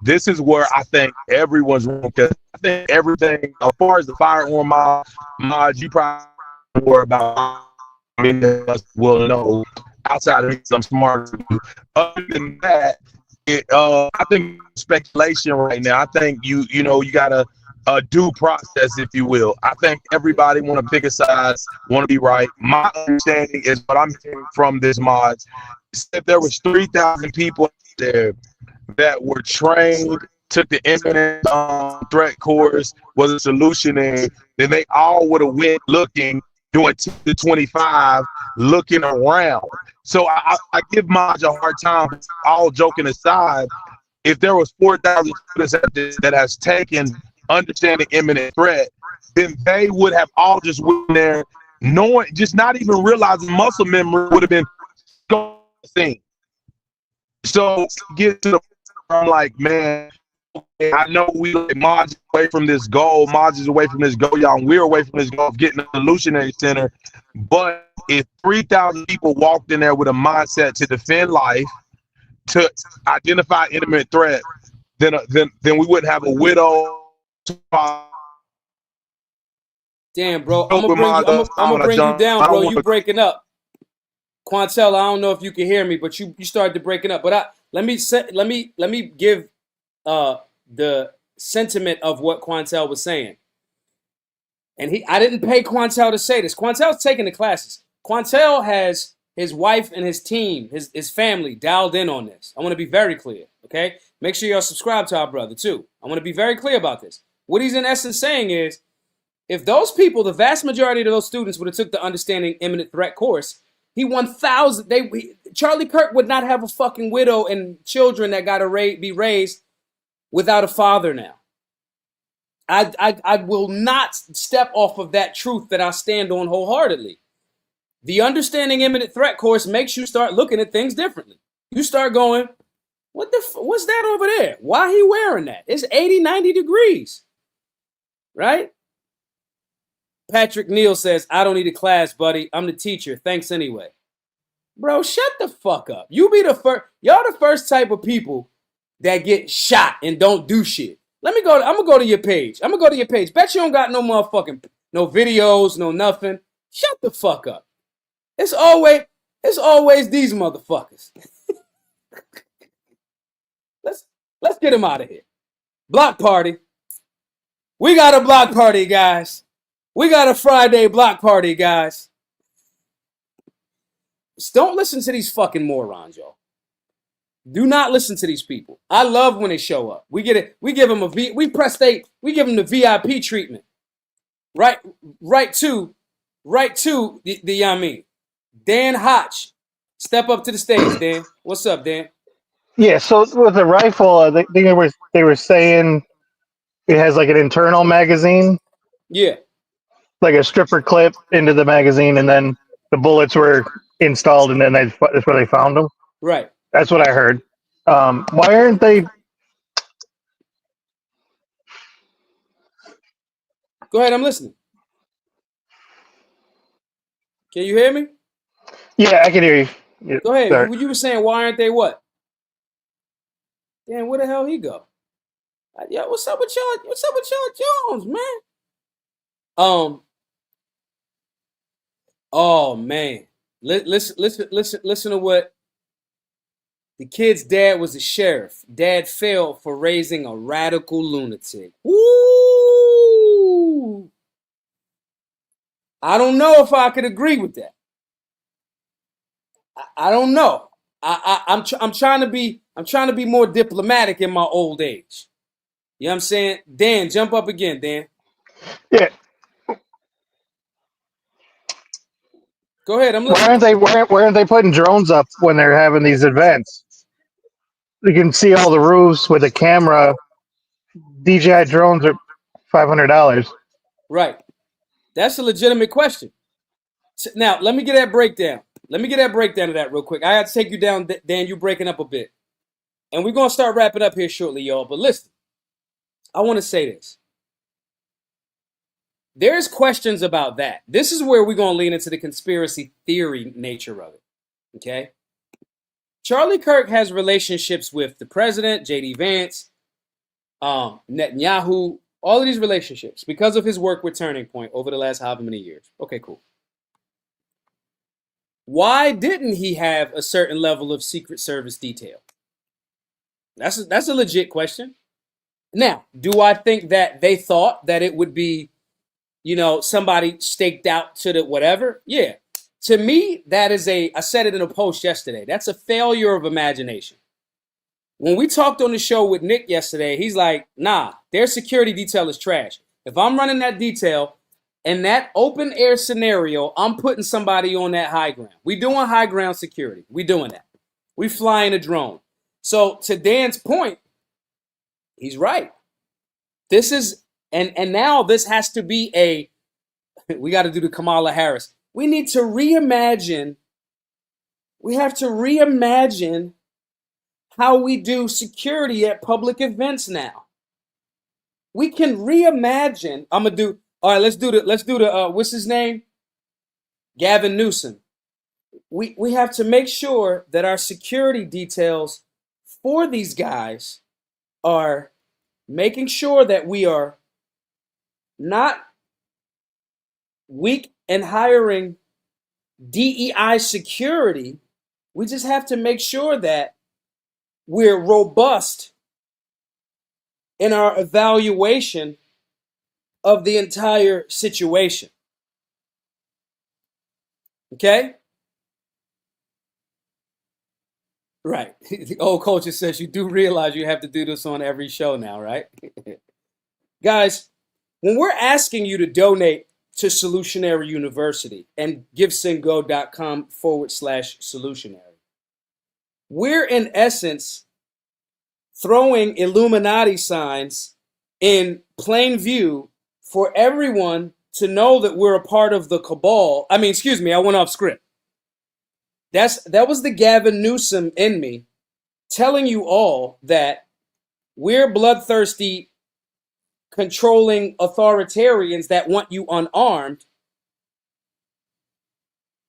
This is where I think everyone's wrong, because I think everything, as far as the firearm mods, you probably more about, I mean, us will know outside of me, I'm smarter than you. Other than that, I think speculation right now. I think you got a due process, if you will. I think everybody want to pick a side, want to be right. My understanding is what I'm hearing from this mods. If there was 3,000 people there that were trained, took the imminent threat course, was a solutionary, then they all would have went looking, doing 10 to 25, looking around. So I give Maj a hard time. All joking aside, if there was 4,000 students that has taken understanding imminent threat, then they would have all just went there, knowing, just not even realizing muscle memory would have been thing. So get to the I'm like, man, I know we like Maj is away from this goal. Maj is away from this goal, y'all. And we're away from this goal of getting a solutionary center. But if 3,000 people walked in there with a mindset to defend life, to identify imminent threat, then we wouldn't have a widow. Damn, bro, I'm gonna bring you down, bro. You breaking up. Quantel, I don't know if you can hear me, but you started to breaking up. But let me give the sentiment of what Quantel was saying. And I didn't pay Quantel to say this. Quantel's taking the classes. Quantel has his wife and his team, his family dialed in on this. I want to be very clear, okay? Make sure y'all subscribe to our brother too. I want to be very clear about this. What he's in essence saying is, If those people, the vast majority of those students would have took the Understanding Imminent Threat course, he 1,000. Charlie Kirk would not have a fucking widow and children that got to be raised without a father now. I will not step off of that truth that I stand on wholeheartedly. The Understanding Imminent Threat course makes you start looking at things differently. You start going, what's that over there? Why he wearing that? It's 80, 90 degrees, right? Patrick Neal says, I don't need a class, buddy. I'm the teacher. Thanks anyway. Bro, shut the fuck up. You be the first. Y'all the first type of people that get shot and don't do shit. I'm gonna go to your page. Bet you don't got no motherfucking, no videos, no nothing. Shut the fuck up. It's always these motherfuckers. Let's get him out of here. Block party. We got a block party, guys. We got a Friday block party, guys. Just don't listen to these fucking morons, y'all. Do not listen to these people. I love when they show up. We get it. We give them we give them the VIP treatment. Right to the I mean. Dan Hotch. Step up to the stage, Dan. What's up, Dan? Yeah, so with the rifle, they were saying it has like an internal magazine. Yeah. Like a stripper clip into the magazine, and then the bullets were installed, and then that's where they found them. Right. That's what I heard. Why aren't they? Go ahead, I'm listening. Can you hear me? Yeah, I can hear you. Yeah, go ahead. sorry. You were saying, why aren't they what? Damn, where the hell he go? Yeah, what's up with y'all? What's up with y'all Jones, man? Oh man. Listen to what the kid's dad was a sheriff. Dad failed for raising a radical lunatic. Woo! I don't know if I could agree with that. I don't know. I'm trying to be more diplomatic in my old age. You know what I'm saying? Dan, jump up again, Dan. Yeah. Go ahead, I'm listening. Why aren't they putting drones up when they're having these events? You can see all the roofs with a camera. DJI drones are $500. Right. That's a legitimate question. Now, let me get that breakdown. Let me get that breakdown of that real quick. I had to take you down, Dan. You're breaking up a bit. And we're going to start wrapping up here shortly, y'all. But listen, I want to say this. There's questions about that. This is where we're going to lean into the conspiracy theory nature of it. Okay? Charlie Kirk has relationships with the president, J.D. Vance, Netanyahu, all of these relationships because of his work with Turning Point over the last however many years. Okay, cool. Why didn't he have a certain level of Secret Service detail? That's a legit question. Now, do I think that they thought that it would be, somebody staked out to the whatever? Yeah. To me, that is I said it in a post yesterday. That's a failure of imagination. When we talked on the show with Nick yesterday, he's like, nah, their security detail is trash. If I'm running that detail in that open air scenario, I'm putting somebody on that high ground. We doing high ground security. We doing that. We flying a drone. So to Dan's point, he's right. This is, and now this has to be we got to do the Kamala Harris. We need to reimagine. We have to reimagine how we do security at public events now. We can reimagine. All right, let's do the what's his name? Gavin Newsom. We have to make sure that our security details for these guys are making sure that we are not weak in hiring DEI security. We just have to make sure that we're robust in our evaluation of the entire situation. Okay? Right. The old culture says you do realize you have to do this on every show now, right? Guys, when we're asking you to donate to Solutionary University and givesendgo.com/solutionary, we're in essence throwing Illuminati signs in plain view for everyone to know that we're a part of the cabal. I mean, excuse me, I went off script. That was the Gavin Newsom in me telling you all that we're bloodthirsty, controlling authoritarians that want you unarmed.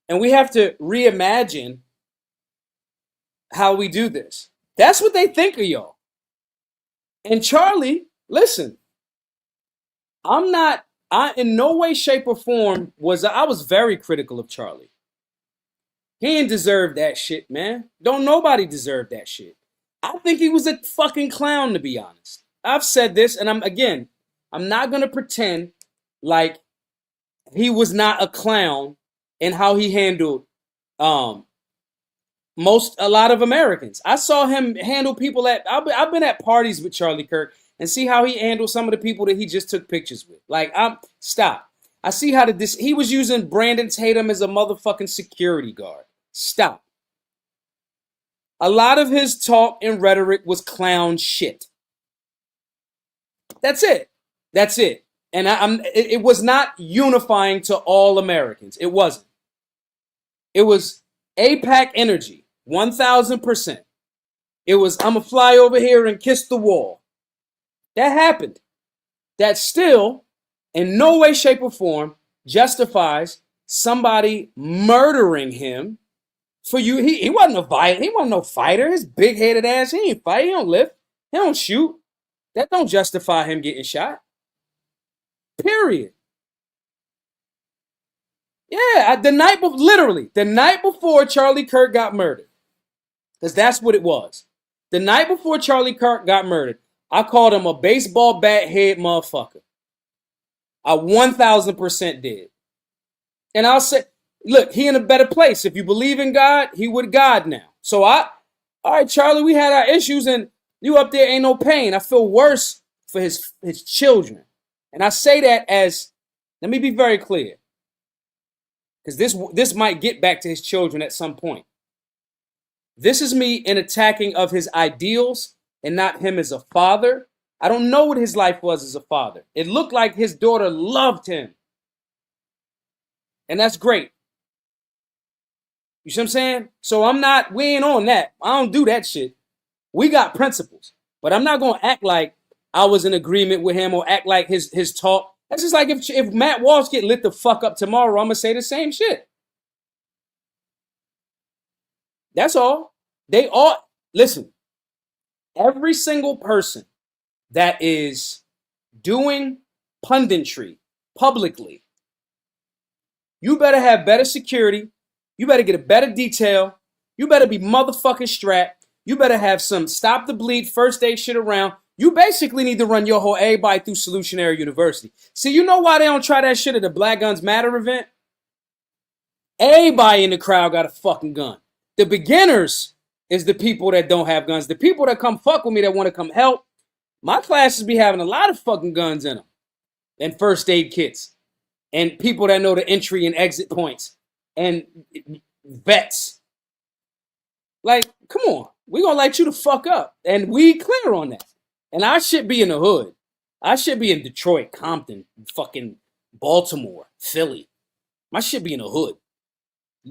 And we have to reimagine how we do this. That's what they think of y'all. And Charlie, listen, I in no way, shape, or form I was very critical of Charlie. He didn't deserve that shit, man. Don't nobody deserve that shit. I think he was a fucking clown, to be honest. I've said this, and I'm not gonna pretend like he was not a clown in how he handled a lot of Americans. I saw him handle people I've been at parties with Charlie Kirk and see how he handled some of the people that he just took pictures with. Like, stop. I see how he was using Brandon Tatum as a motherfucking security guard. Stop. A lot of his talk and rhetoric was clown shit. That's it. That's it. And it was not unifying to all Americans. It wasn't. It was APAC energy, 1000%. It was, I'm going to fly over here and kiss the wall. That happened. That still, in no way, shape, or form, justifies somebody murdering him for you. He wasn't a violent, he wasn't no fighter. His big-headed ass, he ain't fight, he don't lift, he don't shoot. That don't justify him getting shot. Period. Yeah, literally, the night before Charlie Kirk got murdered, because that's what it was. The night before Charlie Kirk got murdered, I called him a baseball bat head motherfucker. I 1000% did. And I'll say, look, he in a better place. If you believe in God, he with God now. So all right, Charlie, we had our issues and you up there ain't no pain. I feel worse for his children. And I say that as, let me be very clear, because this might get back to his children at some point. This is me in attacking of his ideals and not him as a father. I don't know what his life was as a father. It looked like his daughter loved him. And that's great. You see what I'm saying? So we ain't on that. I don't do that shit. We got principles. But I'm not going to act like I was in agreement with him or act like his talk. That's just like if Matt Walsh get lit the fuck up tomorrow, I'm going to say the same shit. That's all. Listen, every single person that is doing punditry publicly, you better have better security. You better get a better detail. You better be motherfucking strapped. You better have some stop the bleed first aid shit around. You basically need to run your whole everybody through Solutionary University. See, you know why they don't try that shit at the Black Guns Matter event? Everybody in the crowd got a fucking gun. The beginners is the people that don't have guns. The people that come fuck with me that want to come help. My classes be having a lot of fucking guns in them. And first aid kits. And people that know the entry and exit points. And vets. Like, come on. We gonna light you the fuck up. And we clear on that. And I should be in the hood. I should be in Detroit, Compton, fucking Baltimore, Philly. My shit be in the hood.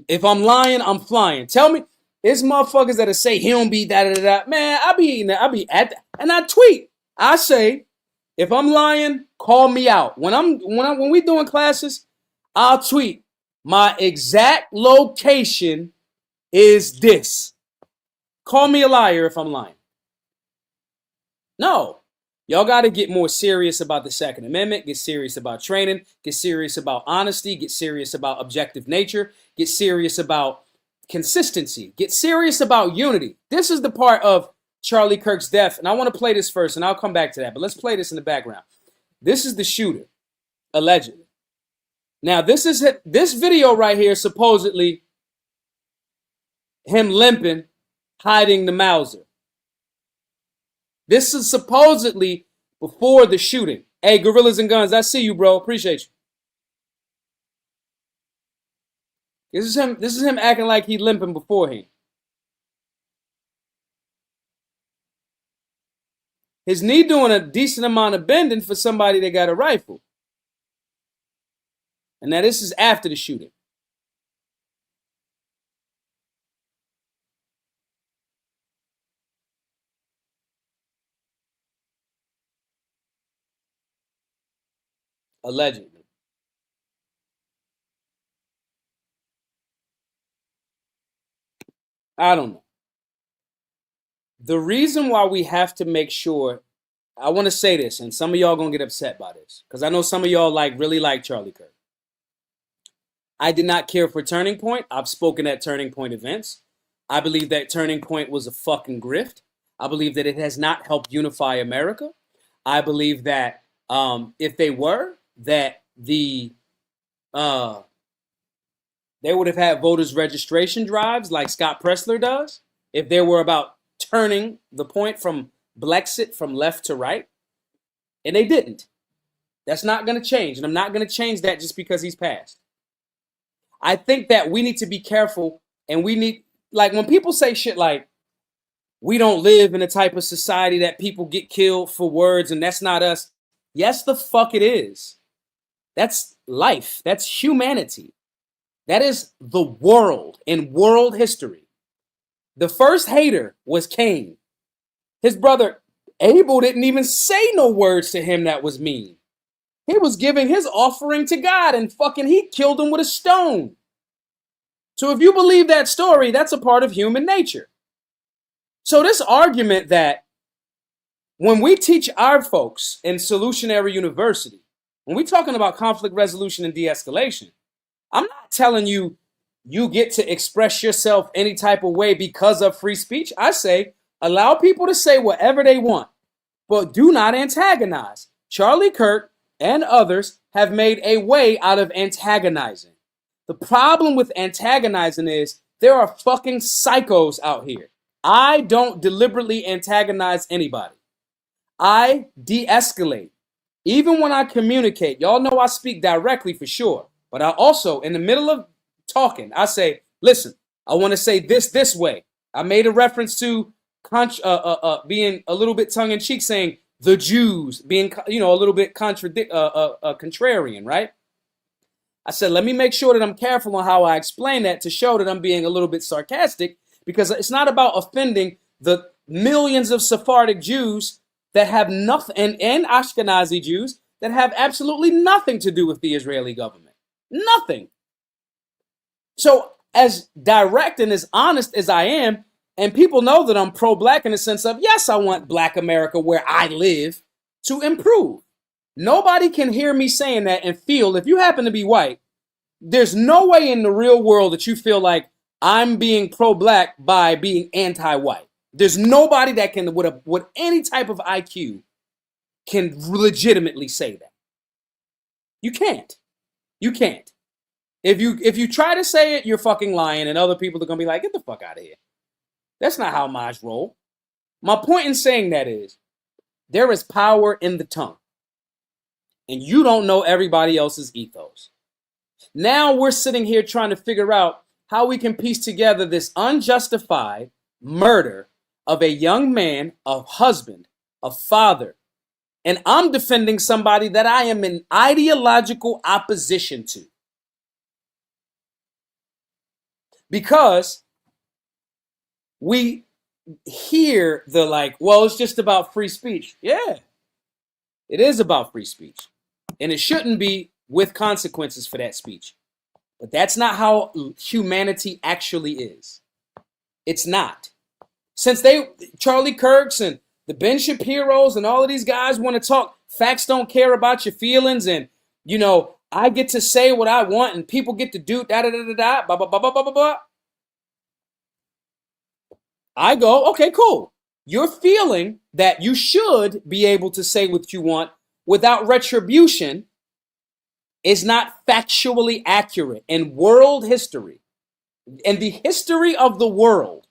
If I'm lying, I'm flying. Tell me, it's motherfuckers that'll say he don't be da-da-da-da. Man, I be at that. And I tweet. I say, if I'm lying, call me out. When we doing classes, I'll tweet. My exact location is this. Call me a liar if I'm lying. No. Y'all got to get more serious about the Second Amendment, get serious about training, get serious about honesty, get serious about objective nature, get serious about consistency, get serious about unity. This is the part of Charlie Kirk's death, and I want to play this first, and I'll come back to that, but let's play this in the background. This is the shooter, allegedly. Now, this video right here, supposedly him limping, hiding the Mauser. This is supposedly before the shooting. Hey, Gorillas and Guns, I see you, bro. Appreciate you. This is him acting like he limping beforehand. His knee doing a decent amount of bending for somebody that got a rifle. And now this is after the shooting. Allegedly. I don't know. The reason why we have to make sure, I want to say this, and some of y'all gonna get upset by this, because I know some of y'all really like Charlie Kirk. I did not care for Turning Point. I've spoken at Turning Point events. I believe that Turning Point was a fucking grift. I believe that it has not helped unify America. I believe that if they were, that they would have had voters registration drives like Scott Pressler does. If they were about turning the point from Blexit from left to right, and they didn't. That's not going to change, and I'm not going to change that just because he's passed. I think that we need to be careful, and we need, like, when people say shit like, we don't live in a type of society that people get killed for words, and that's not us. Yes, the fuck it is. That's life. That's humanity. That is the world in world history. The first hater was Cain. His brother Abel didn't even say no words to him that was mean. He was giving his offering to God and fucking he killed him with a stone. So if you believe that story, that's a part of human nature. So this argument that when we teach our folks in Solutionary University, when we're talking about conflict resolution and de-escalation, I'm not telling you you get to express yourself any type of way because of free speech. I say allow people to say whatever they want, but do not antagonize. Charlie Kirk and others have made a way out of antagonizing. The problem with antagonizing is there are fucking psychos out here. I don't deliberately antagonize anybody. I de-escalate. Even when I communicate, y'all know I speak directly for sure, but I also, in the middle of talking, I say, listen, I want to say this way. I made a reference to being a little bit tongue-in-cheek, saying the Jews, being, a little bit contrarian, right? I said, let me make sure that I'm careful on how I explain that to show that I'm being a little bit sarcastic, because it's not about offending the millions of Sephardic Jews that have nothing, and Ashkenazi Jews that have absolutely nothing to do with the Israeli government. Nothing. So as direct and as honest as I am, and people know that I'm pro-black in the sense of, yes, I want black America where I live to improve. Nobody can hear me saying that and feel, if you happen to be white, there's no way in the real world that you feel like I'm being pro-black by being anti-white. There's nobody that can, with any type of IQ, can legitimately say that. You can't. You can't. If you try to say it, you're fucking lying, and other people are gonna be like, get the fuck out of here. That's not how Maj roll. My point in saying that is, there is power in the tongue, and you don't know everybody else's ethos. Now we're sitting here trying to figure out how we can piece together this unjustified murder of a young man, a husband, a father, and I'm defending somebody that I am in ideological opposition to. Because we hear the like, well, it's just about free speech. Yeah, it is about free speech. And it shouldn't be with consequences for that speech. But that's not how humanity actually is. It's not. Since Charlie Kirks and the Ben Shapiros and all of these guys want to talk, facts don't care about your feelings, and, I get to say what I want and people get to do da-da-da-da-da, blah, blah, blah, blah, blah, blah, blah. I go, okay, cool. You're feeling that you should be able to say what you want without retribution is not factually accurate. In world history, in the history of the world,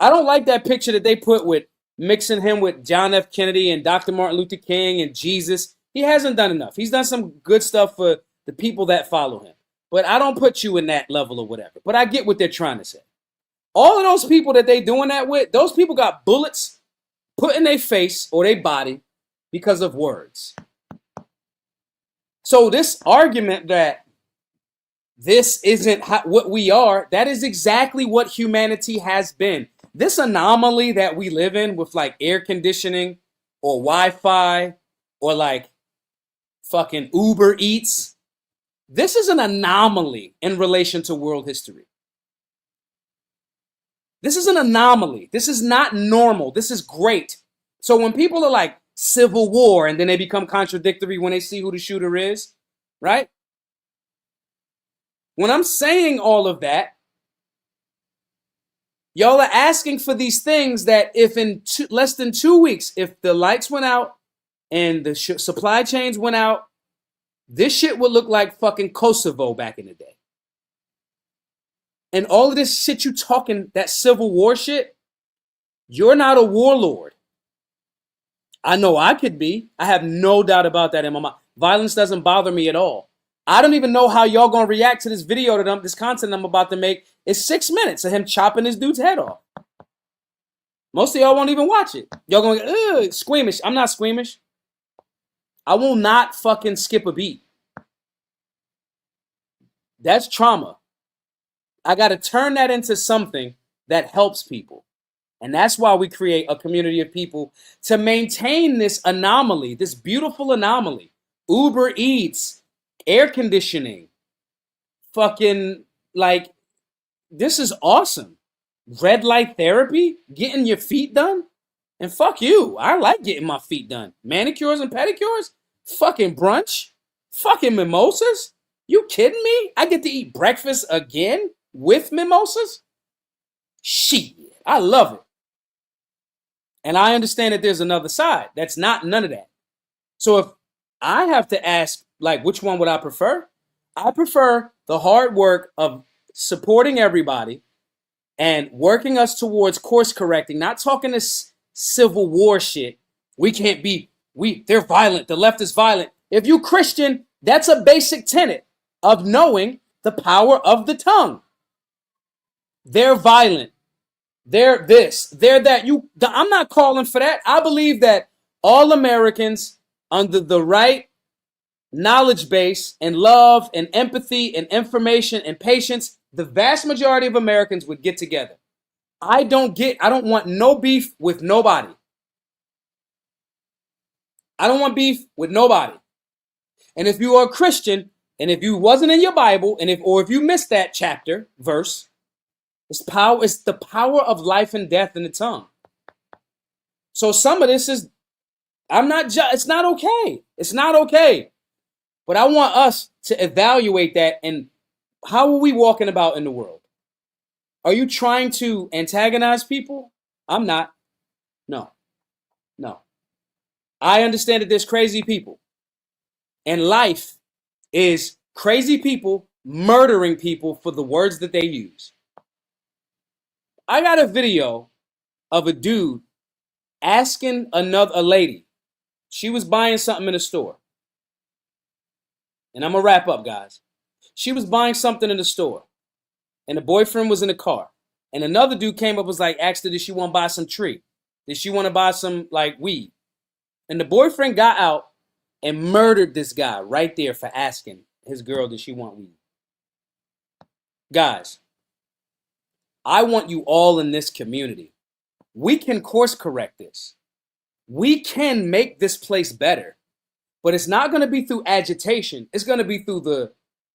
I don't like that picture that they put with mixing him with John F. Kennedy and Dr. Martin Luther King and Jesus. He hasn't done enough. He's done some good stuff for the people that follow him. But I don't put you in that level or whatever. But I get what they're trying to say. All of those people that they doing that with, those people got bullets put in their face or their body because of words. So this argument that this isn't what we are, that is exactly what humanity has been. This anomaly that we live in with like air conditioning or Wi-Fi or like fucking Uber Eats, this is an anomaly in relation to world history. This is an anomaly. This is not normal. This is great. So when people are like civil war and then they become contradictory when they see who the shooter is, right? When I'm saying all of that, y'all are asking for these things that if in less than 2 weeks, if the lights went out and the supply chains went out, this shit would look like fucking Kosovo back in the day. And all of this shit you talking, that civil war shit, you're not a warlord. I know I could be. I have no doubt about that in my mind. Violence doesn't bother me at all. I don't even know how y'all gonna react to this video that this content I'm about to make. It's 6 minutes of him chopping this dude's head off. Most of y'all won't even watch it. Y'all gonna get squeamish. I'm not squeamish. I will not fucking skip a beat. That's trauma. I got to turn that into something that helps people. And that's why we create a community of people to maintain this anomaly, this beautiful anomaly. Uber Eats, air conditioning, fucking like, this is awesome. Red light therapy, getting your feet done. And fuck you. I like getting my feet done. Manicures and pedicures, fucking brunch, fucking mimosas. You kidding me? I get to eat breakfast again with mimosas? Shit, I love it. And I understand that there's another side. That's not none of that. So if I have to ask, like, which one would I prefer? I prefer the hard work of supporting everybody and working us towards course correcting, not talking this civil war shit. We can't be, they're violent. The left is violent. If you Christian, that's a basic tenet of knowing the power of the tongue. They're violent. They're this. They're that. I'm not calling for that. I believe that all Americans, under the right knowledge base and love and empathy and information and patience, the vast majority of Americans would get together. I don't want no beef with nobody. I don't want beef with nobody. And if you are a Christian, and if you wasn't in your Bible, and if you missed that chapter, verse, it's the power of life and death in the tongue. So some of this is, it's not okay. It's not okay. But I want us to evaluate that, and how are we walking about in the world? Are you trying to antagonize people? I'm not. No. I understand that there's crazy people. And life is crazy people murdering people for the words that they use. I got a video of a dude asking a lady. She was buying something in a store. And I'm going to wrap up, guys. She was buying something in the store. And the boyfriend was in the car. And another dude came up, was like, asked her, did she want to buy some tree? Did she want to buy some, like, weed? And the boyfriend got out and murdered this guy right there for asking his girl, did she want weed? Guys, I want you all in this community. We can course correct this. We can make this place better. But it's not going to be through agitation. It's going to be through the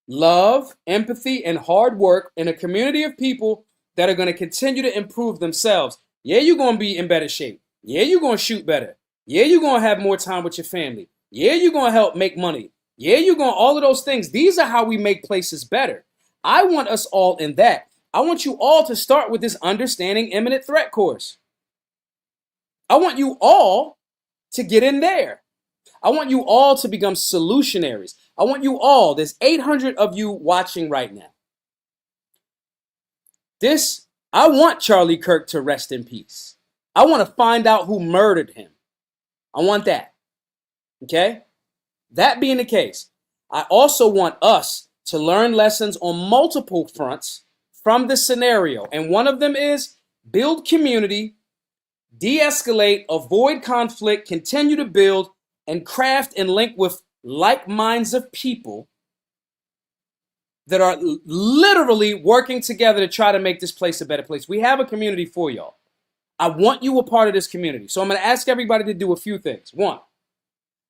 love, empathy, and hard work in a community of people that are going to continue to improve themselves. Yeah, you're going to be in better shape. Yeah, you're going to shoot better. Yeah, you're going to have more time with your family. Yeah, you're going to help make money. Yeah, you're going to all of those things. These are how we make places better. I want us all in that. I want you all to start with this Understanding Imminent Threat course. I want you all to get in there. I want you all to become solutionaries. I want you all, there's 800 of you watching right now. I want Charlie Kirk to rest in peace. I want to find out who murdered him. I want that. Okay? That being the case, I also want us to learn lessons on multiple fronts from this scenario. And one of them is build community, de-escalate, avoid conflict, continue to build, and craft and link with like minds of people that are literally working together to try to make this place a better place. We have a community for y'all. I want you a part of this community. So I'm going to ask everybody to do a few things. One,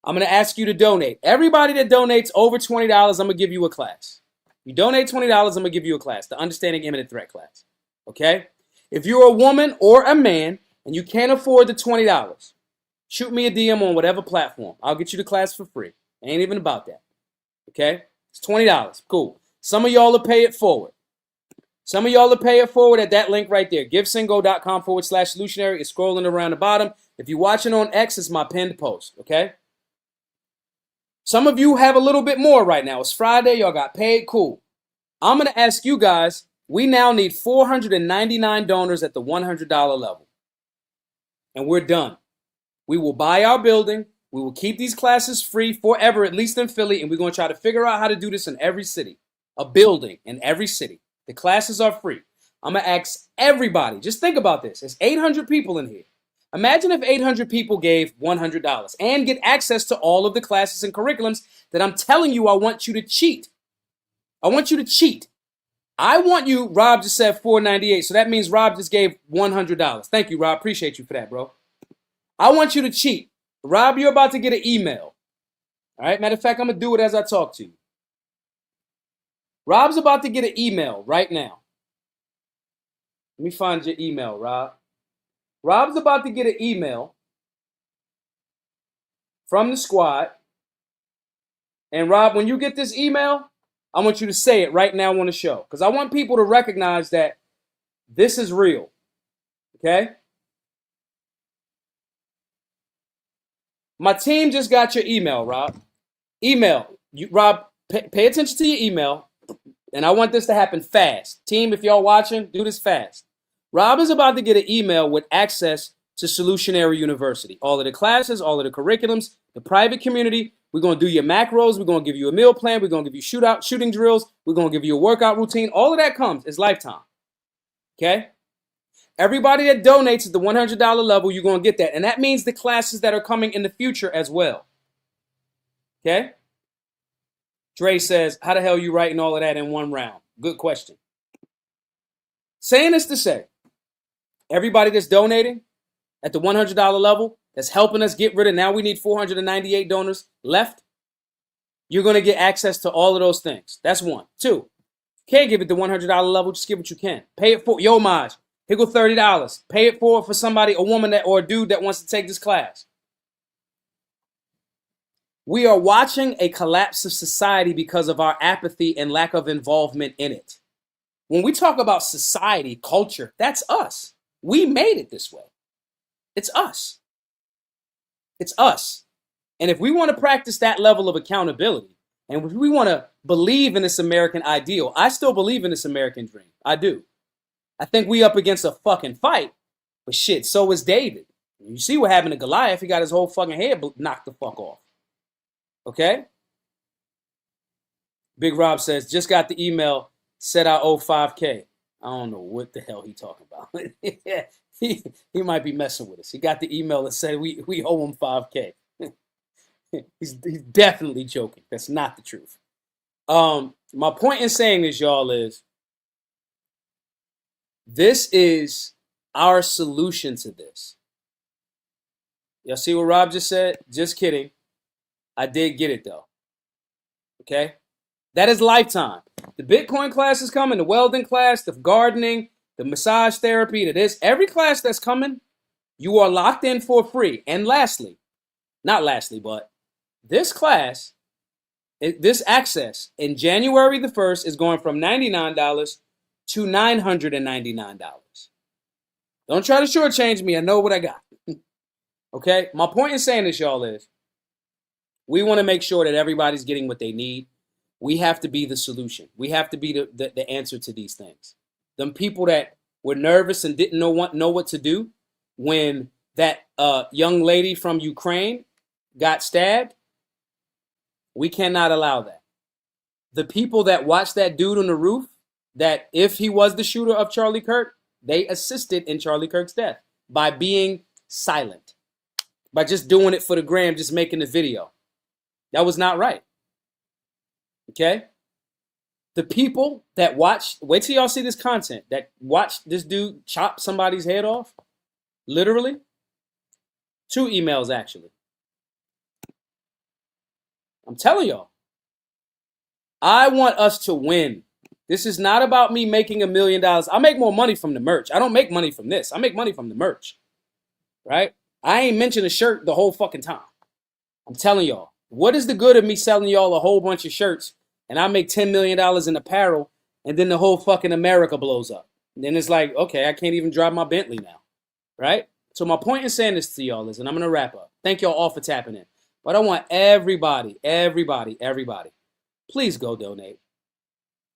I'm going to ask you to donate. Everybody that donates over $20, I'm going to give you a class. You donate $20, I'm going to give you a class, the Understanding Imminent Threat class. Okay? If you're a woman or a man and you can't afford the $20, shoot me a DM on whatever platform. I'll get you the class for free. Ain't even about that. Okay? It's $20. Cool. Some of y'all will pay it forward. Some of y'all will pay it forward at that link right there. GiveSingo.com/solutionary. It's scrolling around the bottom. If you're watching on X, it's my pinned post. Okay? Some of you have a little bit more right now. It's Friday. Y'all got paid. Cool. I'm going to ask you guys, we now need 499 donors at the $100 level. And we're done. We will buy our building. We will keep these classes free forever, at least in Philly. And we're going to try to figure out how to do this in every city. A building in every city. The classes are free. I'm going to ask everybody. Just think about this. There's 800 people in here. Imagine if 800 people gave $100 and get access to all of the classes and curriculums that I'm telling you I want you to cheat. I want you to cheat. I want you, Rob just said $498, so that means Rob just gave $100. Thank you, Rob. Appreciate you for that, bro. I want you to cheat. Rob, you're about to get an email. All right? Matter of fact, I'm going to do it as I talk to you. Rob's about to get an email right now. Let me find your email, Rob. Rob's about to get an email from the squad. And Rob, when you get this email, I want you to say it right now on the show. Because I want people to recognize that this is real. Okay? My team just got your email, Rob. Email. Rob, pay attention to your email. And I want this to happen fast. Team, if y'all watching, do this fast. Rob is about to get an email with access to Solutionary University. All of the classes, all of the curriculums, the private community. We're going to do your macros. We're going to give you a meal plan. We're going to give you shooting drills. We're going to give you a workout routine. All of that comes. It's lifetime. Okay? Everybody that donates at the $100 level, you're going to get that. And that means the classes that are coming in the future as well. Okay? Dre says, how the hell are you writing all of that in one round? Good question. Saying this to say, everybody that's donating at the $100 level, that's helping us get rid of, now we need 498 donors left, you're going to get access to all of those things. That's one. Two, can't give it the $100 level, just give what you can. Pay it for, yo, Maj, here go $30. Pay it for somebody, a woman that or a dude that wants to take this class. We are watching a collapse of society because of our apathy and lack of involvement in it. When we talk about society, culture, that's us. We made it this way. It's us. It's us. And if we want to practice that level of accountability, and if we want to believe in this American ideal, I still believe in this American dream. I do. I think we up against a fucking fight, but shit, so is David. You see what happened to Goliath? He got his whole fucking head knocked the fuck off. Okay? Big Rob says, just got the email, said I owe 5K. I don't know what the hell he talking about. he might be messing with us. He got the email that said we owe him 5K. he's definitely joking. That's not the truth. My point in saying this, y'all, is this is our solution to this. Y'all see what Rob just said? Just kidding. I did get it, though. Okay? That is lifetime. The Bitcoin class is coming, the welding class, the gardening, the massage therapy, the this. Every class that's coming, you are locked in for free. And lastly, not lastly, but this class, this access in January the 1st is going from $99 to $999. Don't try to shortchange me. I know what I got. Okay? My point in saying this, y'all, is we want to make sure that everybody's getting what they need. We have to be the solution. We have to be the answer to these things. Them people that were nervous and didn't know what to do, when that young lady from Ukraine got stabbed. We cannot allow that. The people that watched that dude on the roof, that if he was the shooter of Charlie Kirk, they assisted in Charlie Kirk's death by being silent, by just doing it for the gram, just making the video. That was not right. Okay? The people that watch, wait till y'all see this content, that watch this dude chop somebody's head off, literally, 2 emails actually. I'm telling y'all, I want us to win. This is not about me making $1 million. I make more money from the merch. I don't make money from this. I make money from the merch, right? I ain't mentioned a shirt the whole fucking time. I'm telling y'all, what is the good of me selling y'all a whole bunch of shirts and I make $10 million in apparel and then the whole fucking America blows up? And then it's like, okay, I can't even drive my Bentley now, right? So my point in saying this to y'all is, and I'm going to wrap up. Thank y'all all for tapping in. But I want everybody, please go donate.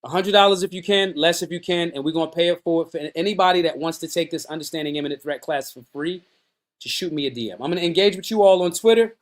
$100 if you can, less if you can, and we're going to pay it forward for anybody that wants to take this Understanding Imminent Threat class for free. Just shoot me a DM. I'm going to engage with you all on Twitter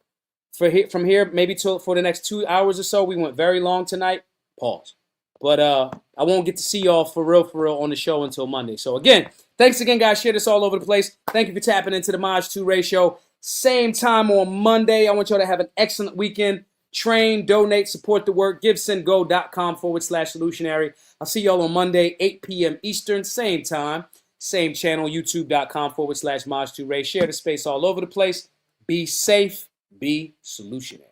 from here maybe for the next 2 hours or so. We went very long tonight. Pause. But I won't get to see y'all for real on the show until Monday. So again, thanks again, guys. Share this all over the place. Thank you for tapping into the Maj 2 ratio. Same time on Monday. I want y'all to have an excellent weekend. Train, donate, support the work. GiveSendGo.com/solutionary. I'll see y'all on Monday, 8 p.m. Eastern, same time, same channel, YouTube.com/Maj 2 Ray. Share the space all over the place. Be safe, be solutionary.